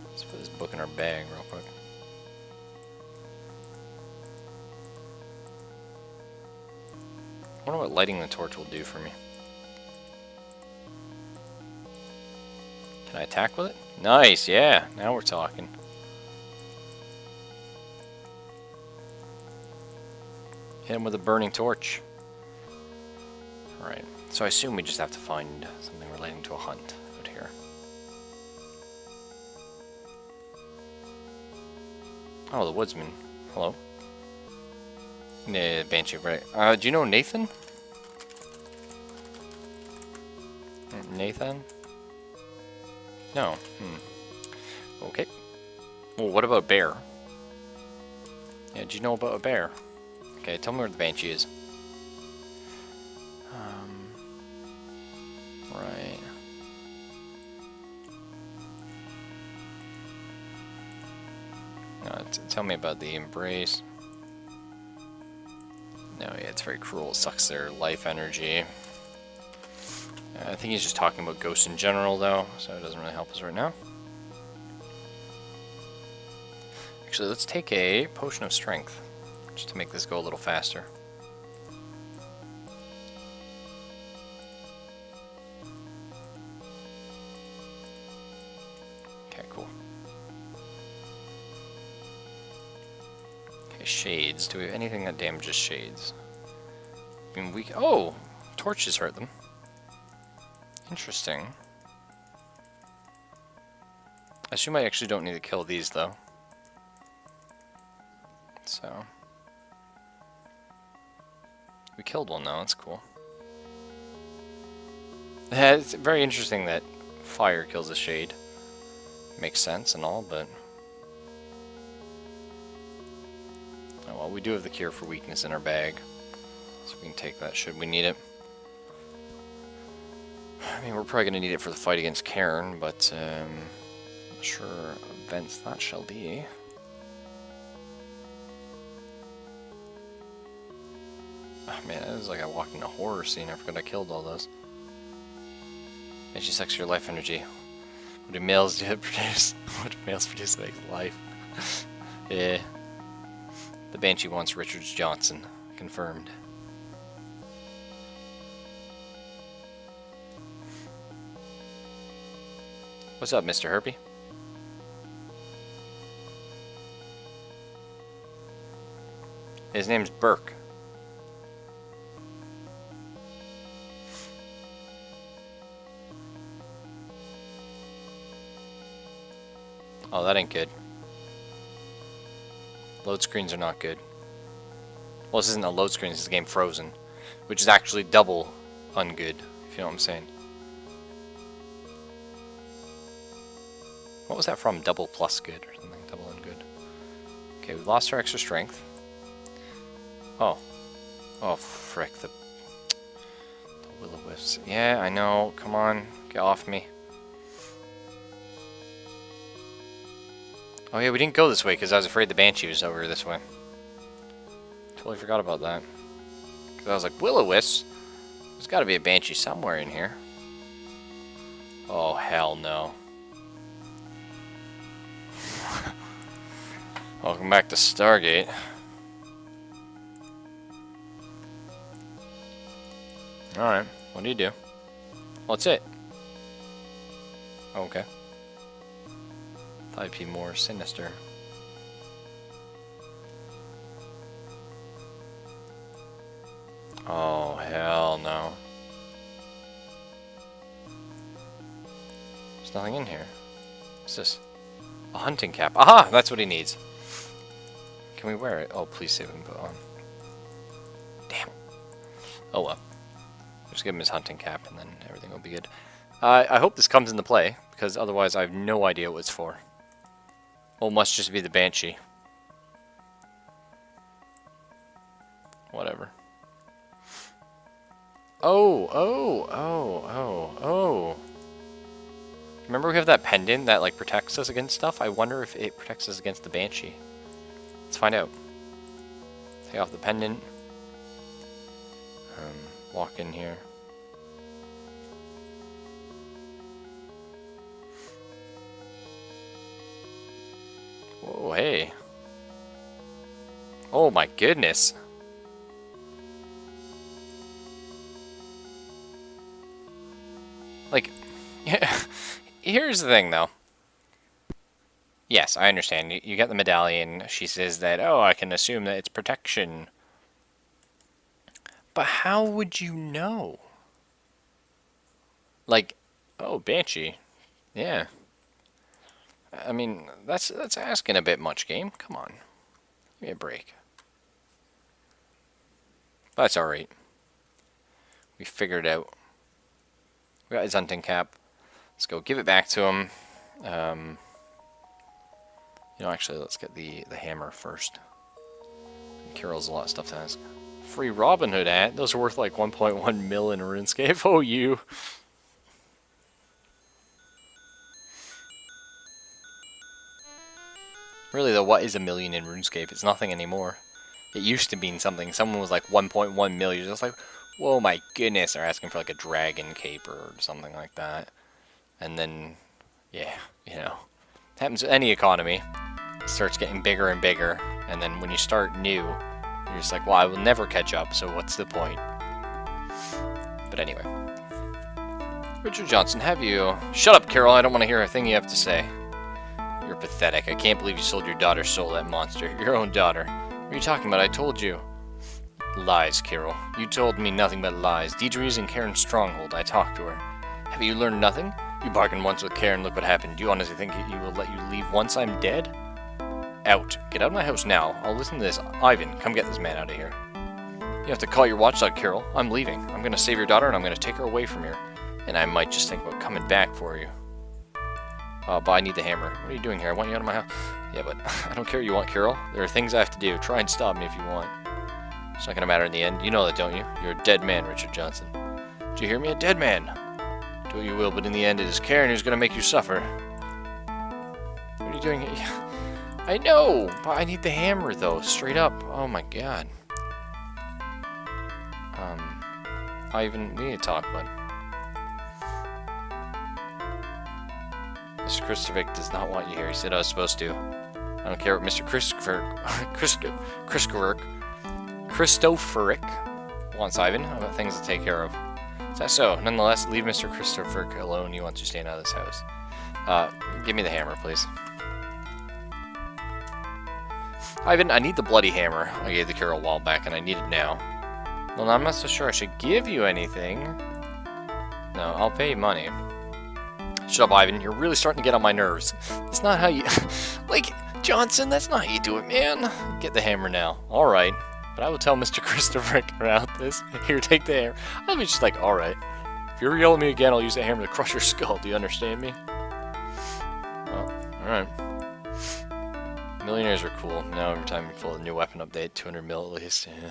Let's put this book in our bag real quick. I wonder what lighting the torch will do for me. Can I attack with it? Nice, yeah. Now we're talking. Hit him with a burning torch. Alright, so I assume we just have to find something relating to a hunt out here. Oh, the woodsman. Hello. Nah, Banshee, right. Do you know Nathan? Nathan? No. Okay. Well, what about a bear? Yeah, do you know about a bear? Okay, tell me where the Banshee is. Right. No, tell me about the embrace. No, yeah, it's very cruel. It sucks their life energy. I think he's just talking about ghosts in general, though, so it doesn't really help us right now. Actually, let's take a potion of strength, just to make this go a little faster. cool. Okay, shades. Do we have anything that damages shades? I mean, oh! Torches hurt them. Interesting. I assume I actually don't need to kill these, though. So... we killed one, though. That's cool. Yeah, it's very interesting that fire kills a shade. Makes sense and all, but... oh, well, we do have the cure for weakness in our bag. So we can take that should we need it. I mean, we're probably going to need it for the fight against Cairn, but not sure events that shall be. Oh man, that was like I walked in a horror scene. I forgot I killed all those. It just sucks your life energy. What do males do produce? What do males produce that makes life? Yeah. The Banshee wants Richards Johnson. Confirmed. What's up, Mr. Herpy? His name's Burke. Oh, that ain't good. Load screens are not good. Well, this isn't a load screen, this is the game frozen. Which is actually double ungood, if you know what I'm saying. What was that from? Double plus good or something. Double ungood. Okay, we lost our extra strength. Oh. Oh, frick. The will-o-wisps. Yeah, I know. Come on. Get off me. Oh yeah, we didn't go this way because I was afraid the Banshee was over this way. Totally forgot about that. Because I was like, will-o-wisps? There's got to be a Banshee somewhere in here. Oh, hell no. Welcome back to Stargate. Alright, what do you do? What's it? Oh, okay. Thought it'd be more sinister. Oh, hell no. There's nothing in here. What's this? A hunting cap. Aha! That's what he needs. Can we wear it? Oh, please say we can put it on. Damn. Oh well. Just give him his hunting cap and then everything will be good. I hope this comes into play, because otherwise I have no idea what it's for. Well, it must just be the Banshee. Whatever. Oh. Remember we have that pendant that like protects us against stuff? I wonder if it protects us against the Banshee. Let's find out. Take off the pendant. Walk in here. Whoa, hey. Oh my goodness. Like, here's the thing though. Yes, I understand. You get the medallion. She says that, oh, I can assume that it's protection. But how would you know? Like, oh, Banshee. Yeah. I mean, that's asking a bit much, game. Come on. Give me a break. That's alright. We figured it out. We got his hunting cap. Let's go give it back to him. You know, actually, let's get the hammer first. Carol's a lot of stuff to ask. Free Robin Hood hat? Those are worth like 1.1 mil in RuneScape. Oh, you. Really though, what is a million in RuneScape? It's nothing anymore. It used to mean something. Someone was like 1.1 million. It's like, whoa, my goodness. They're asking for like a dragon cape or something like that. And then, yeah, you know. It happens with any economy. It starts getting bigger and bigger. And then when you start new, you're just like, well, I will never catch up, so what's the point? But anyway. Richard Johnson, have you... Shut up, Carol. I don't want to hear a thing you have to say. You're pathetic. I can't believe you sold your daughter's soul to that monster. Your own daughter. What are you talking about? I told you. Lies, Carol. You told me nothing but lies. Deidre is in Karen's stronghold. I talked to her. Have you learned nothing? You bargained once with Karen, look what happened. Do you honestly think he will let you leave once I'm dead? Out. Get out of my house now. I'll listen to this. Ivan, come get this man out of here. You have to call your watchdog, Carol. I'm leaving. I'm going to save your daughter and I'm going to take her away from here. And I might just think about coming back for you. But I need the hammer. What are you doing here? I want you out of my house. Yeah, but I don't care what you want, Carol. There are things I have to do. Try and stop me if you want. It's not going to matter in the end. You know that, don't you? You're a dead man, Richard Johnson. Do you hear me? A dead man. Do what you will, but in the end it is Karen who's going to make you suffer. What are you doing here? I know, but I need the hammer, though. Straight up. Oh, my God. Ivan, we need to talk, bud. Mr. Christopher does not want you here. He said I was supposed to. I don't care what Mr. Christopheric wants, Ivan. I've got things to take care of. Is that so? Nonetheless, leave Mr. Christopher alone. He wants you staying out of this house. Give me the hammer, please. Ivan, I need the bloody hammer. I gave the Carol a while back, and I need it now. Well, I'm not so sure I should give you anything. No, I'll pay you money. Shut up, Ivan. You're really starting to get on my nerves. That's not how you... like, Johnson, that's not how you do it, man. Get the hammer now. Alright. But I will tell Mr. Christopher about this. Here, take the hammer. I'll be just like, alright. If you ever yell at me again, I'll use that hammer to crush your skull. Do you understand me? Well, alright. Millionaires are cool. Now every time you pull a new weapon update, 200 mil at least. Yeah.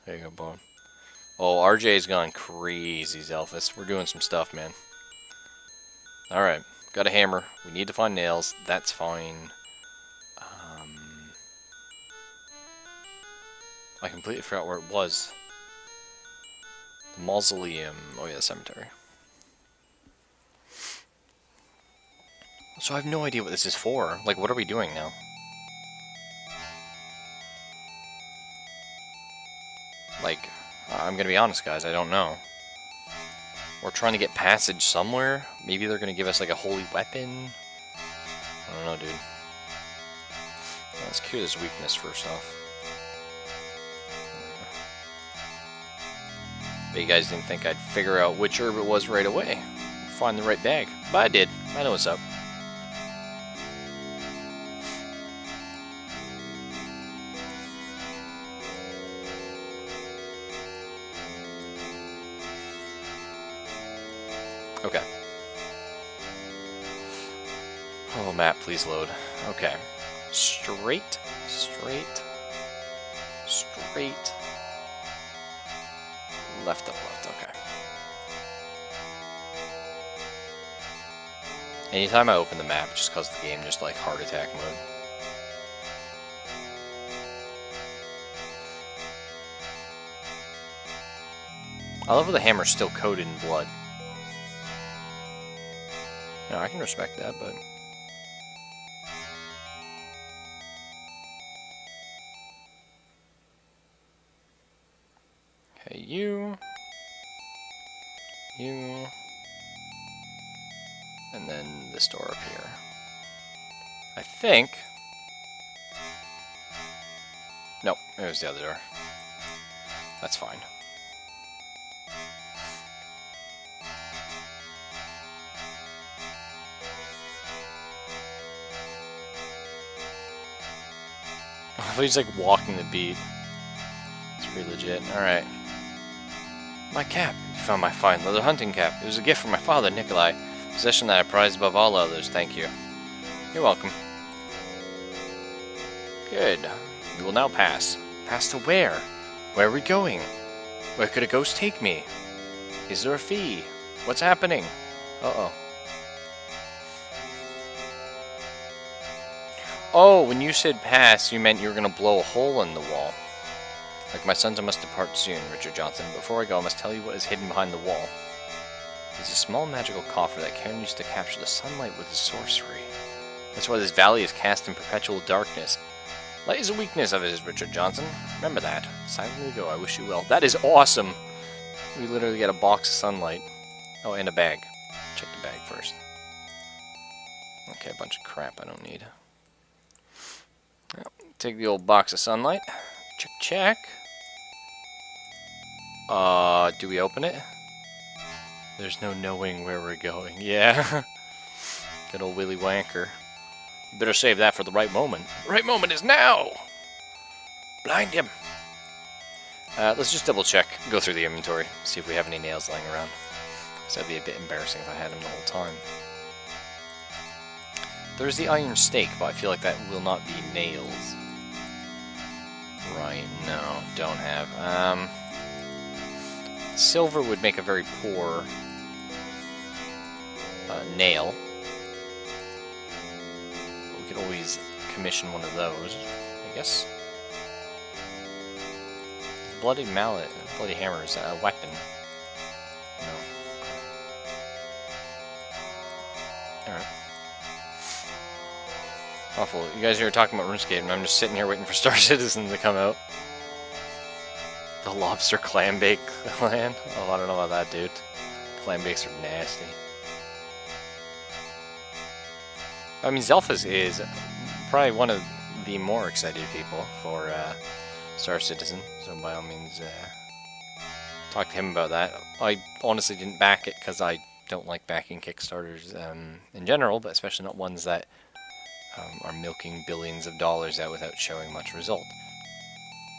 There you go, Bob. Oh, RJ's gone crazy, Zelphus. We're doing some stuff, man. Alright. Got a hammer. We need to find nails. That's fine. I completely forgot where it was. The mausoleum. Oh yeah, the cemetery. So I have no idea what this is for. Like, what are we doing now? Like, I'm gonna be honest, guys, I don't know. We're trying to get passage somewhere. Maybe they're gonna give us, like, a holy weapon. I don't know, dude. Let's cure this weakness first off. But you guys didn't think I'd figure out which herb it was right away. Find the right bag. But I did. I know what's up. Okay. Oh, map, please load. Okay. Straight. Left up, left, okay. Anytime I open the map, just cause the game just like heart attack mode. I love how the hammer's still coated in blood. No, I can respect that, but... Okay, you... And then this door up here. I think... Nope, it was the other door. That's fine. He's like walking the beat. It's pretty legit. Alright. My cap. You found my fine leather hunting cap. It was a gift from my father, Nikolai. Possession that I prize above all others. Thank you. You're welcome. Good. We will now pass. Pass to where? Where are we going? Where could a ghost take me? Is there a fee? What's happening? Uh-oh. Oh, when you said pass, you meant you were going to blow a hole in the wall. Like my sons, I must depart soon, Richard Johnson. Before I go, I must tell you what is hidden behind the wall. It's a small magical coffer that Karen used to capture the sunlight with his sorcery. That's why this valley is cast in perpetual darkness. Light is a weakness of his, Richard Johnson. Remember that. Silently go, I wish you well. That is awesome! We literally get a box of sunlight. Oh, and a bag. Check the bag first. Okay, a bunch of crap I don't need. Well, take the old box of sunlight. Check, check. Do we open it? There's no knowing where we're going. Yeah. Good old Willy Wanker. You better save that for the right moment. The right moment is now! Blind him! Let's just double check, go through the inventory, see if we have any nails lying around. So that'd be a bit embarrassing if I had them the whole time. There's the iron stake, but I feel like that will not be nails. Right, no, don't have. Silver would make a very poor nail. But we could always commission one of those, I guess. Bloody mallet, bloody hammer is a weapon. No. Alright. Awful. You guys are talking about RuneScape, and I'm just sitting here waiting for Star Citizen to come out. The lobster clam bake clan? Oh, I don't know about that, dude. Clam bakes are nasty. I mean, Zelphus is probably one of the more excited people for Star Citizen, so by all means, talk to him about that. I honestly didn't back it because I don't like backing Kickstarters in general, but especially not ones that are milking billions of dollars out without showing much result.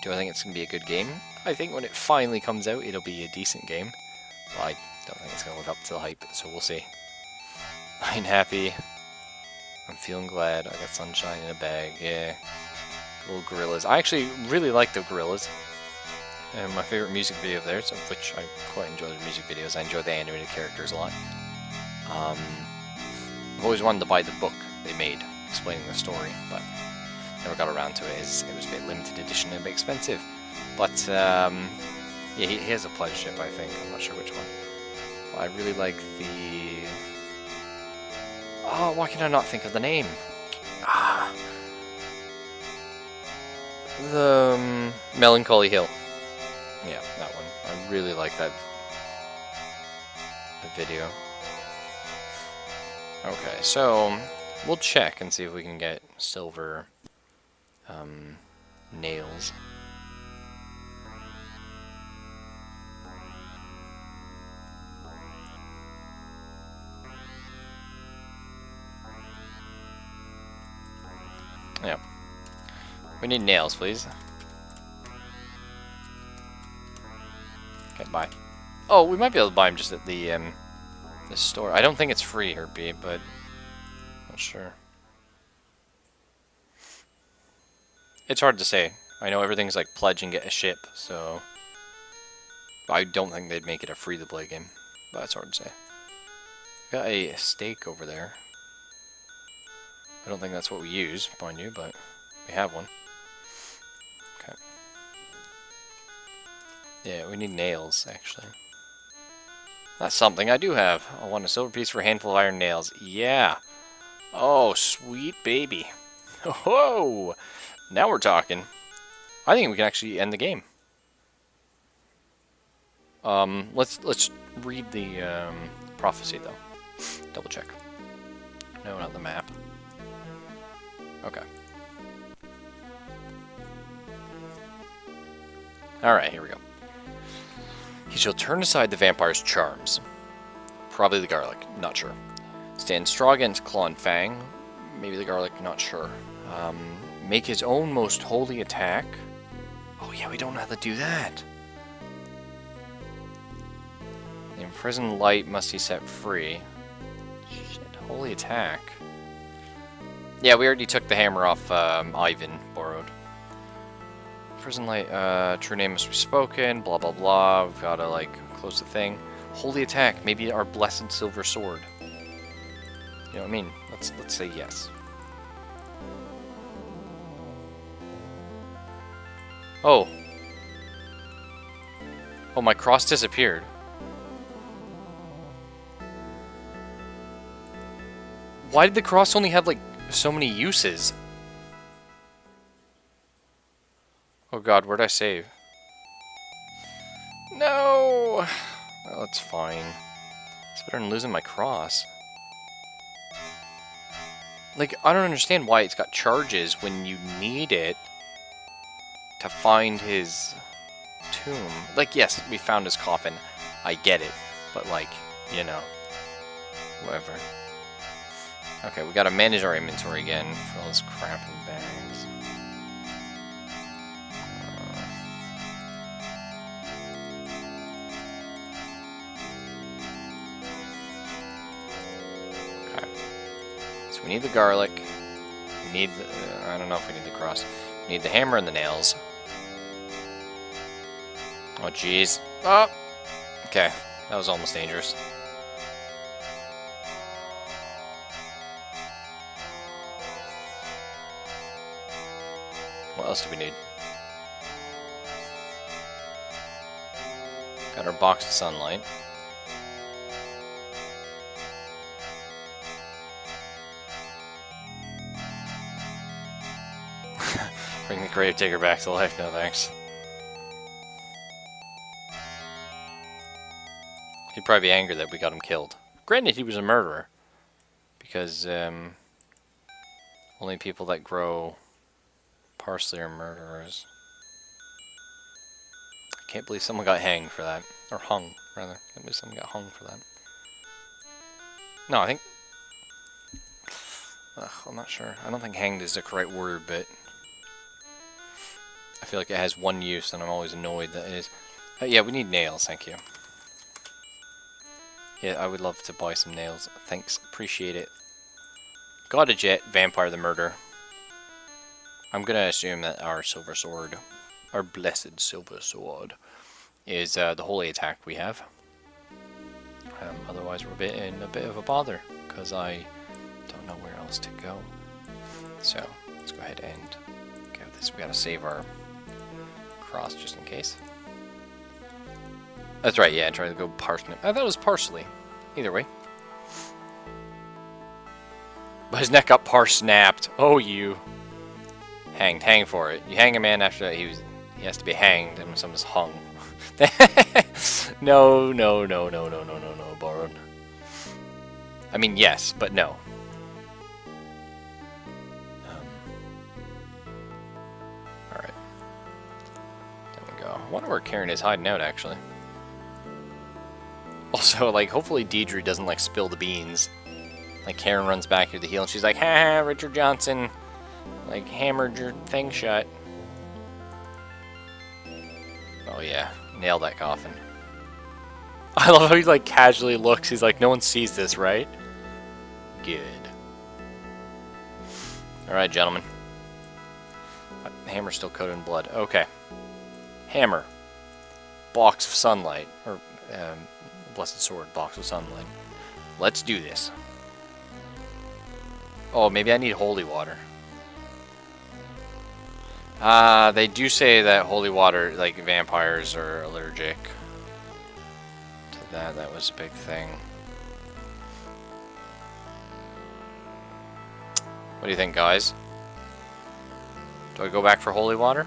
Do I think it's going to be a good game? I think when it finally comes out, it'll be a decent game, but I don't think it's going to live up to the hype, so we'll see. I'm happy. I'm feeling glad. I got sunshine in a bag, yeah. Little gorillas. I actually really like the gorillas. And my favorite music video of theirs, of which I quite enjoy their music videos. I enjoy the animated characters a lot. I've always wanted to buy the book they made explaining the story, but never got around to it. It was a bit limited edition and a bit expensive. But yeah, he has a pledge ship, I think. I'm not sure which one. But I really like the... Oh, why can I not think of the name? Ah. The Melancholy Hill. Yeah, that one. I really like that video. Okay, so we'll check and see if we can get silver nails. Yeah. We need nails, please. Okay, bye. Oh, we might be able to buy them just at the store. I don't think it's free, Herpy, but not sure. It's hard to say. I know everything's like pledge and get a ship, so I don't think they'd make it a free-to-play game, but it's hard to say. Got a stake over there. I don't think that's what we use, mind you, but we have one. Okay. Yeah, we need nails, actually. That's something I do have. I want a silver piece for a handful of iron nails. Yeah. Oh, sweet baby. Whoa! Now we're talking. I think we can actually end the game. Let's read the prophecy though. Double check. No, not the map. Okay. Alright, here we go. He shall turn aside the vampire's charms. Probably the garlic, not sure. Stand strong against Claw and Fang. Maybe the garlic, not sure. Make his own most holy attack. Oh yeah, we don't know how to do that. The imprisoned light must be set free. Shit, holy attack. Yeah, we already took the hammer off Ivan borrowed. Prison light, true name must be spoken, blah blah blah. We've gotta like close the thing. Holy attack, maybe our blessed silver sword. You know what I mean? Let's say yes. Oh. Oh, my cross disappeared. Why did the cross only have like so many uses? Oh god, where'd I save? No! Well, it's fine. It's better than losing my cross. Like, I don't understand why it's got charges when you need it to find his tomb. Like, yes, we found his coffin. I get it. But, like, you know, whatever. Okay, we gotta manage our inventory again for all this crap in bags. Okay. So we need the garlic. We need the, I don't know if we need the cross. We need the hammer and the nails. Oh, jeez. Oh! Okay, that was almost dangerous. What else do we need? Got our box of sunlight. Bring the grave digger back to life, no thanks. He'd probably be angry that we got him killed. Granted, he was a murderer. Because, only people that grow parsley are murderers. I can't believe someone got hanged for that. Or hung, rather. I can't believe someone got hung for that. No, I think... I'm not sure. I don't think hanged is the correct word, but... I feel like it has one use, and I'm always annoyed that it is. Yeah, we need nails, thank you. Yeah, I would love to buy some nails. Thanks, appreciate it. God a jet, vampire the murder. I'm gonna assume that our silver sword, our blessed silver sword, is the holy attack we have. Otherwise we're in a bit of a bother, because I don't know where else to go. So, let's go ahead and get this. We gotta save our cross just in case. That's right, yeah, I tried to go parsnip. I thought it was parsley. Either way. But his neck got snapped. Oh, you. Hanged. Hang for it. You hang a man after that, he has to be hanged, and someone's hung. No, Baron. I mean, yes, but no. Alright. There we go. I wonder where Karen is hiding out, actually. Also, like, hopefully Deidre doesn't, like, spill the beans. Like, Karen runs back here to heal, and she's like, ha, Richard Johnson, like, hammered your thing shut. Oh, yeah. Nailed that coffin. I love how he, like, casually looks. He's like, no one sees this, right? Good. Alright, gentlemen. The hammer's still coated in blood. Okay. Hammer. Box of sunlight. Or, blessed sword. Box of sunlight. Let's do this. Oh, maybe I need holy water. They do say that holy water, like, vampires are allergic to that. That was a big thing. What do you think, guys? Do I go back for holy water?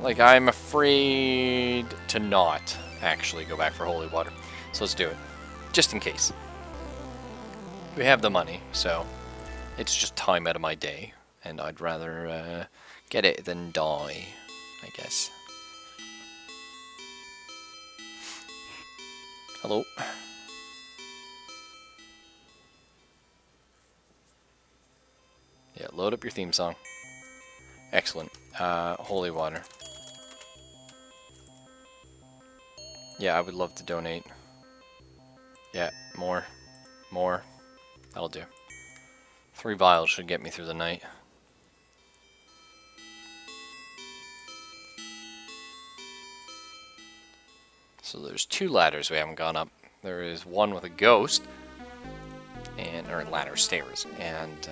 Like, I'm afraid to not actually go back for holy water. So let's do it. Just in case. We have the money, so it's just time out of my day. And I'd rather get it than die, I guess. Hello. Yeah, load up your theme song. Excellent. Holy water. Yeah, I would love to donate. Yeah, more. More. That'll do. 3 vials should get me through the night. So there's 2 ladders we haven't gone up. There is one with a ghost, and or ladder stairs, and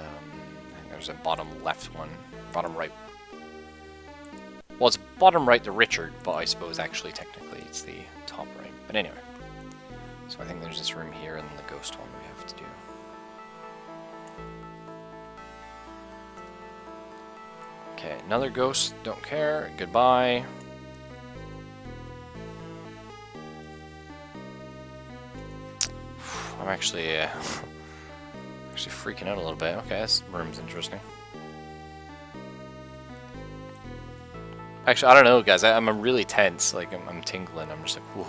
there's a bottom left one, bottom right. Well, it's bottom right to Richard, but I suppose actually technically it's the top right. But anyway, so I think there's this room here and the ghost one we have to do. Okay, another ghost. Don't care. Goodbye. I'm actually, actually freaking out a little bit. Okay, this room's interesting. Actually, I don't know, guys. I'm really tense. Like, I'm tingling. I'm just like, whoa.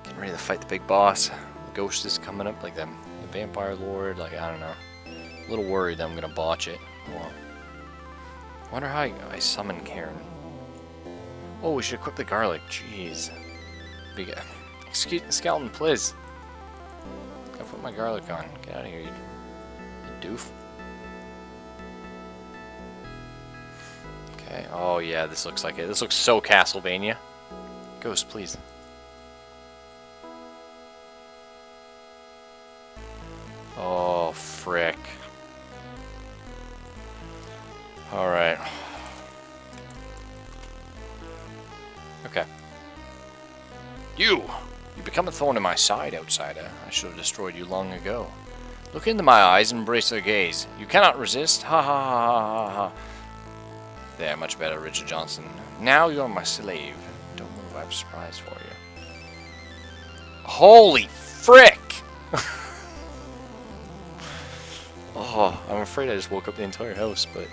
Getting ready to fight the big boss. The ghost is coming up, like them. The vampire lord. Like, I don't know. A little worried that I'm gonna botch it. Well, I wonder how I summon Karen. Oh, we should equip the garlic. Jeez. Big. Excuse, skeleton, please. Gotta put my garlic on. Get out of here, you doof. Okay. Oh yeah, this looks like it. This looks so Castlevania. Ghost, please. Oh frick. All right. Okay. You become a thorn in my side, outsider. I should have destroyed you long ago. Look into my eyes and embrace their gaze. You cannot resist. Ha ha ha ha ha. There, much better, Richard Johnson. Now you're my slave. Don't move, I have a surprise for you. Holy frick! Oh, I'm afraid I just woke up the entire house, but...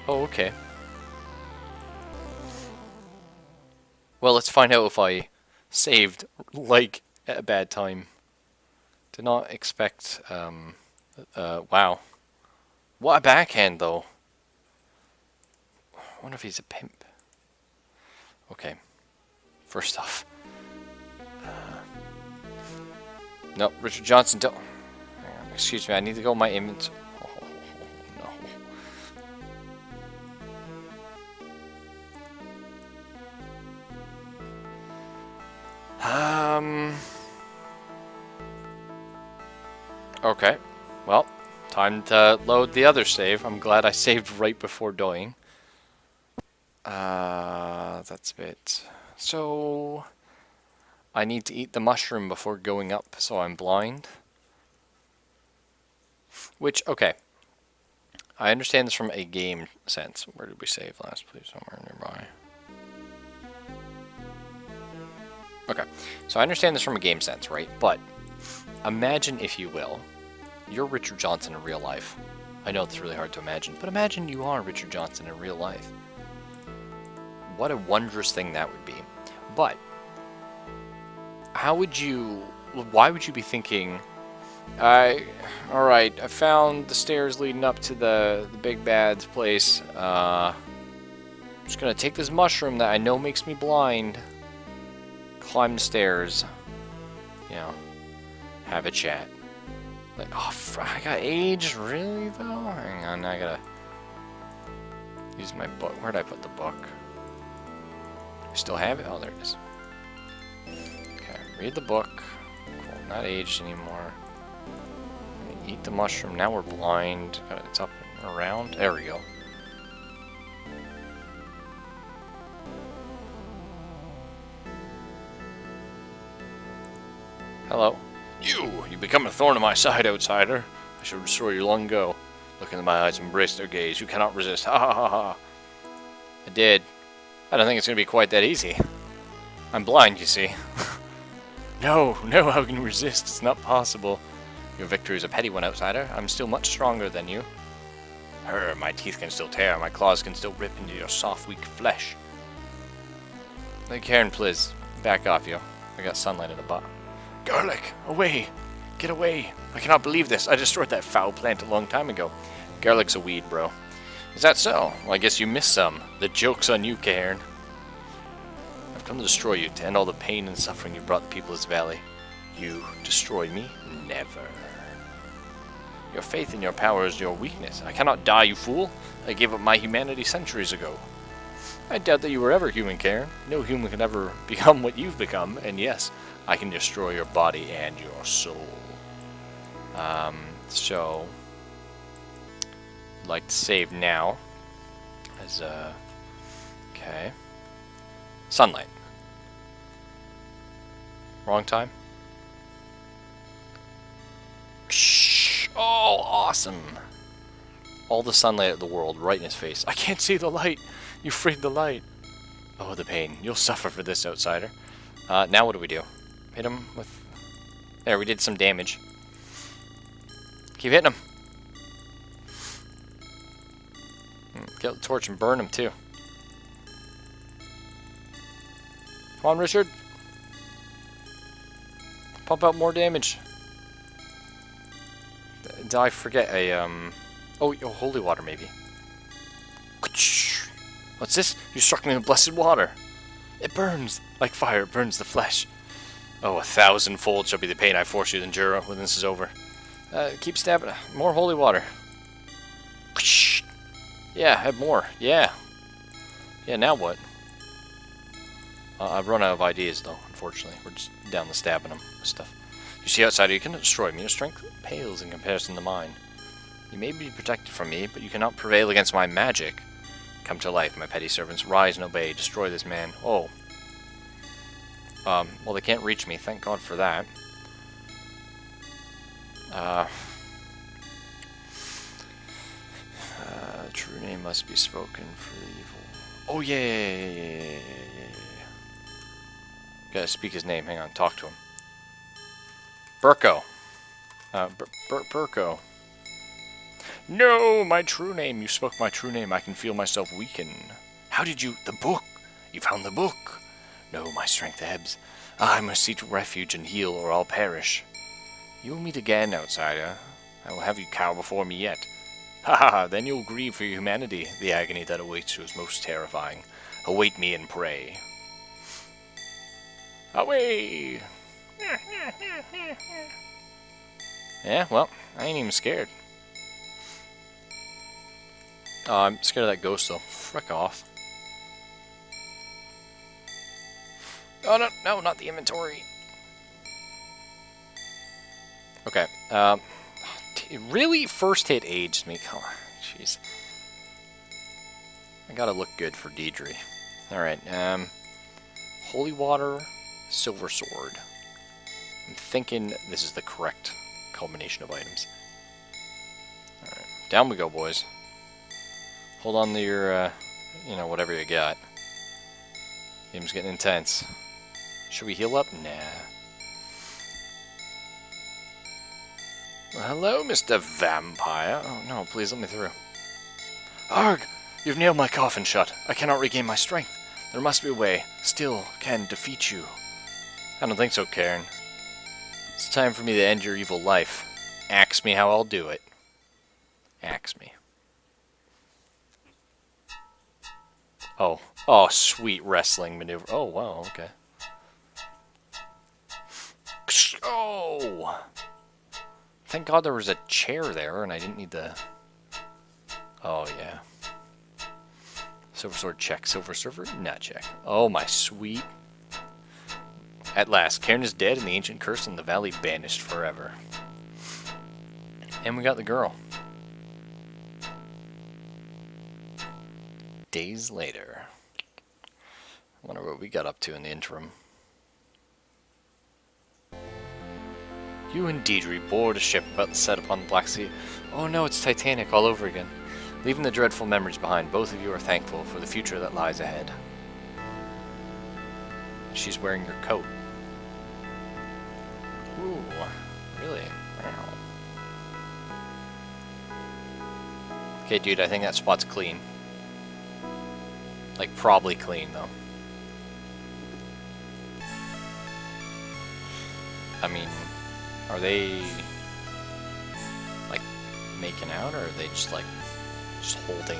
Oh, okay. Well, let's find out if I saved, like, at a bad time. Did not expect, wow. What a backhand, though. I wonder if he's a pimp. Okay. First off. No, Richard Johnson, don't... Hang on, excuse me, I need to go in my inventory. Oh, no. Okay. Well, time to load the other save. I'm glad I saved right before dying. That's a bit... So... I need to eat the mushroom before going up, so I'm blind. Which, okay. I understand this from a game sense. Where did we save last? Please, somewhere nearby. Okay, so I understand this from a game sense, right? But imagine, if you will, you're Richard Johnson in real life. I know it's really hard to imagine, but imagine you are Richard Johnson in real life. What a wondrous thing that would be. But how would you... Why would you be thinking, alright, I found the stairs leading up to the big bad's place. I'm just gonna take this mushroom that I know makes me blind, climb the stairs, you know, have a chat. Like, oh, I got aged? Really, though? Hang on, I gotta use my book. Where'd I put the book? I still have it? Oh, there it is. Okay, read the book. Cool, not aged anymore. Eat the mushroom. Now we're blind. It's up and around. There we go. Hello. You become a thorn in my side, outsider. I should destroy you long ago. Look into my eyes and embrace their gaze. You cannot resist. Ha ha ha ha. I did. I don't think it's going to be quite that easy. I'm blind, you see. No, how can you resist? It's not possible. Your victory is a petty one, outsider. I'm still much stronger than you. My teeth can still tear. My claws can still rip into your soft, weak flesh. Hey, Karen, please. Back off, you. I got sunlight in the butt. Garlic! Away! Get away! I cannot believe this. I destroyed that foul plant a long time ago. Garlic's a weed, bro. Is that so? Well, I guess you missed some. The joke's on you, Karen. I've come to destroy you, to end all the pain and suffering you brought the people of this valley. You destroy me? Never. Your faith in your power is your weakness. I cannot die, you fool. I gave up my humanity centuries ago. I doubt that you were ever human, Karen. No human can ever become what you've become, and yes, I can destroy your body and your soul. So... I'd like to save now. As, okay. Sunlight. Wrong time? Shh! Oh, awesome! All the sunlight of the world right in his face. I can't see the light! You freed the light! Oh, the pain. You'll suffer for this, outsider. Now what do we do? Hit him with... There, we did some damage. Keep hitting him. Get the torch and burn him, too. Come on, Richard. Pump out more damage. Did I forget a, Oh, holy water, maybe. What's this? You struck me with blessed water. It burns like fire. It burns the flesh. Oh, 1,000-fold shall be the pain I force you to endure when this is over. Keep stabbing. More holy water. Yeah, have more. Yeah. Yeah, now what? I've run out of ideas, though, unfortunately. We're just down to stabbing them with stuff. You see outside, you cannot destroy me. Your strength pales in comparison to mine. You may be protected from me, but you cannot prevail against my magic. Come to life, my petty servants. Rise and obey. Destroy this man. Oh. Well, they can't reach me. Thank God for that. True name must be spoken for the evil. Oh, yeah. Gotta speak his name. Hang on. Talk to him. Burko. Burko. No, my true name. You spoke my true name. I can feel myself weaken. How did you... The book. You found the book. No, my strength ebbs. I must seek refuge and heal, or I'll perish. You will meet again, outsider. I will have you cower before me yet. Ha ha, then you'll grieve for your humanity. The agony that awaits you is most terrifying. Await me and pray. Away! Yeah, well, I ain't even scared. I'm scared of that ghost, though. Frick off. Oh, no, not the inventory. Okay, really? First hit aged me. Come on, jeez. I gotta look good for Deidre. Alright, Holy Water, Silver Sword. I'm thinking this is the correct combination of items. Alright, down we go, boys. Hold on to your, whatever you got. Game's getting intense. Should we heal up? Nah. Well, hello, Mr. Vampire. Oh, no, please let me through. Arg! You've nailed my coffin shut. I cannot regain my strength. There must be a way. Still can defeat you. I don't think so, Karen. It's time for me to end your evil life. Ask me how I'll do it. Ask me. Oh. Oh, sweet wrestling maneuver. Oh, wow, okay. Oh! Thank God there was a chair there, and I didn't need the... Oh, yeah. Silver sword, check. Silver server, not check. Oh, my sweet. At last, Karen is dead, and the ancient curse in the valley banished forever. And we got the girl. Days later. I wonder what we got up to in the interim. You and Deidre board a ship about to set upon the Black Sea. Oh no, it's Titanic all over again. Leaving the dreadful memories behind, both of you are thankful for the future that lies ahead. She's wearing your coat. Ooh, really? Wow. Okay, dude, I think that spot's clean. Like, probably clean, though. I mean... Are they, like, making out, or are they just, like, just holding,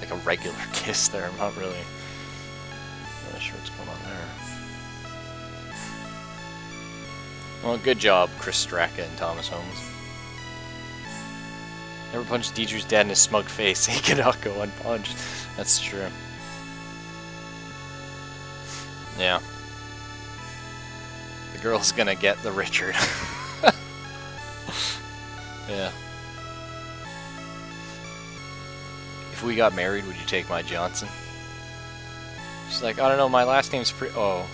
like, a regular kiss there? I'm not really sure what's going on there. Well, good job, Chris Straka and Thomas Holmes. Never punched Deidre's dad in his smug face. He cannot go unpunched. That's true. Yeah. The girl's gonna get the Richard. Yeah. If we got married, would you take my Johnson? She's like, I don't know, my last name's oh.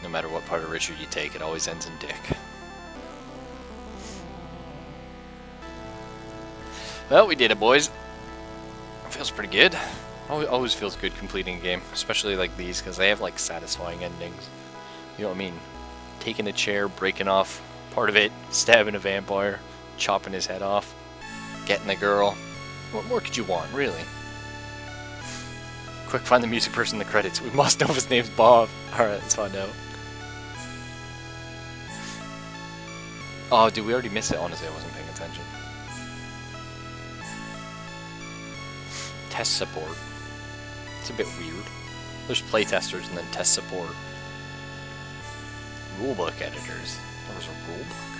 No matter what part of Richard you take, it always ends in Dick. Well, we did it, boys. Feels pretty good. Always feels good completing a game, especially like these, because they have like satisfying endings. You know what I mean? Taking a chair, breaking off part of it, stabbing a vampire, chopping his head off, getting a girl. What more could you want, really? Quick, find the music person in the credits. We must know if his name's Bob. Alright, let's find out. Oh, dude, we already missed it. Honestly, I wasn't paying attention. Test support. It's a bit weird. There's playtesters and then test support. Rulebook editors. There was a rulebook?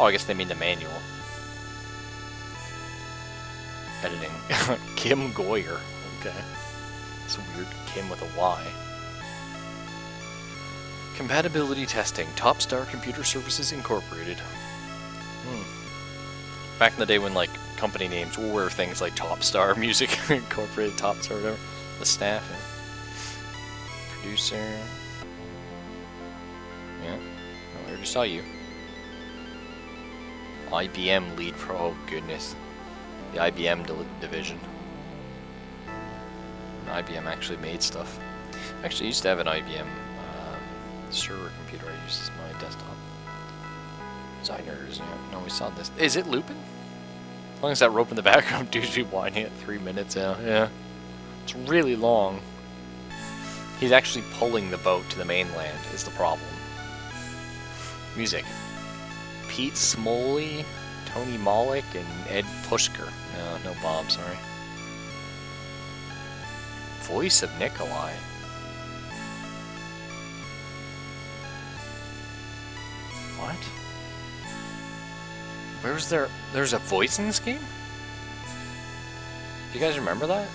Oh, I guess they mean the manual. Editing. Kim Goyer. Okay. It's weird. Kim with a Y. Compatibility testing. Topstar Computer Services Incorporated. Back in the day when, like, company names were things like Topstar Music Incorporated, Topstar, whatever. The staff. Yeah. Producer. Yeah. Oh, I already saw you. IBM lead pro. Oh, goodness. The IBM division. IBM actually made stuff. I actually used to have an IBM server computer I used as my desktop. Designers, yeah, no, we saw this. Is it Lupin? As long as that rope in the background dude's be winding at 3 minutes now, yeah. It's really long. He's actually pulling the boat to the mainland, is the problem. Music. Pete Smoley, Tony Malik, and Ed Pushker. No Bob, sorry. Voice of Nikolai. What? Where's there's a voice in this game? Do you guys remember that?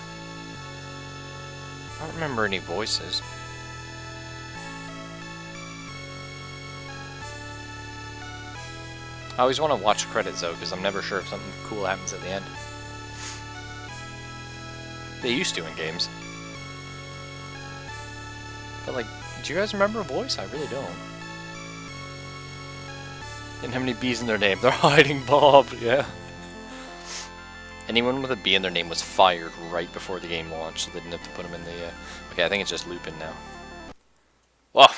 I don't remember any voices. I always want to watch credits though, because I'm never sure if something cool happens at the end. They used to in games. But like, do you guys remember a voice? I really don't. Didn't have any B's in their name. They're hiding Bob, yeah. Anyone with a B in their name was fired right before the game launched, so they didn't have to put them in the... Okay, I think it's just Lupin now. Oh!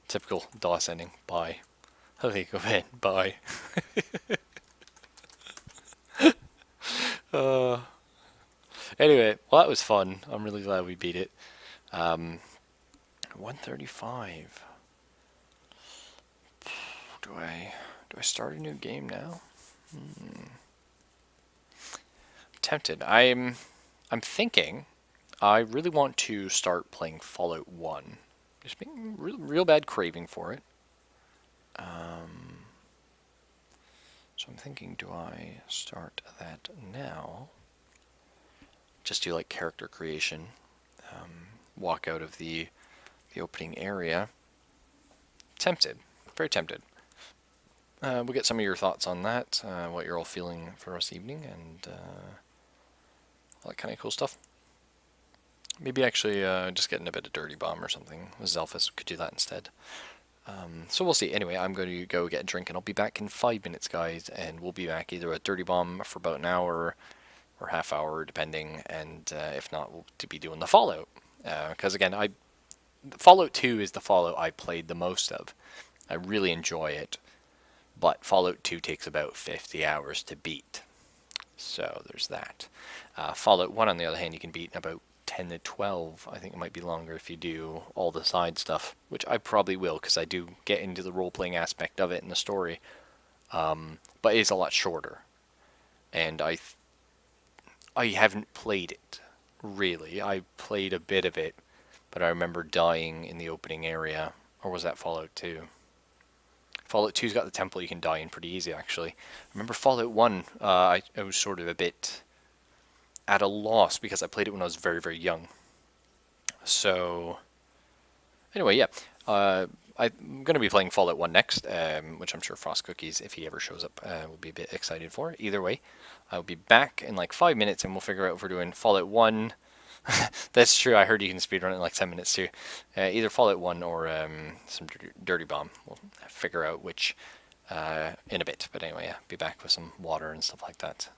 Typical DOS ending. Bye. Okay, go ahead. Bye. Anyway, well that was fun. I'm really glad we beat it. 135. Do I start a new game now? Tempted. I'm thinking I really want to start playing Fallout 1. Just being real bad craving for it. So I'm thinking, do I start that now? Just do like character creation. Walk out of the opening area. Tempted. Very tempted. We'll get some of your thoughts on that, what you're all feeling for this evening, and all that kind of cool stuff. Maybe actually just getting a bit of Dirty Bomb or something. Zelphus could do that instead. So we'll see. Anyway, I'm going to go get a drink, and I'll be back in 5 minutes, guys, and we'll be back either with Dirty Bomb for about an hour or half hour, depending, and if not, we'll be doing the Fallout. Because again, Fallout 2 is the Fallout I played the most of. I really enjoy it. But Fallout 2 takes about 50 hours to beat. So there's that. Fallout 1, on the other hand, you can beat in about 10 to 12. I think it might be longer if you do all the side stuff, which I probably will, because I do get into the role-playing aspect of it in the story. But it is a lot shorter. And I haven't played it, really. I played a bit of it, but I remember dying in the opening area. Or was that Fallout 2? Fallout 2's got the temple you can die in pretty easy, actually. I remember Fallout 1, I was sort of a bit at a loss because I played it when I was very, very young. So, anyway, yeah. I'm going to be playing Fallout 1 next, which I'm sure Frost Cookies, if he ever shows up, will be a bit excited for. Either way, I'll be back in like 5 minutes and we'll figure out if we're doing Fallout 1. That's true, I heard you can speedrun it in like 10 minutes too. Either Fallout 1 or some Dirty Bomb. We'll figure out which in a bit. But anyway, yeah, be back with some water and stuff like that.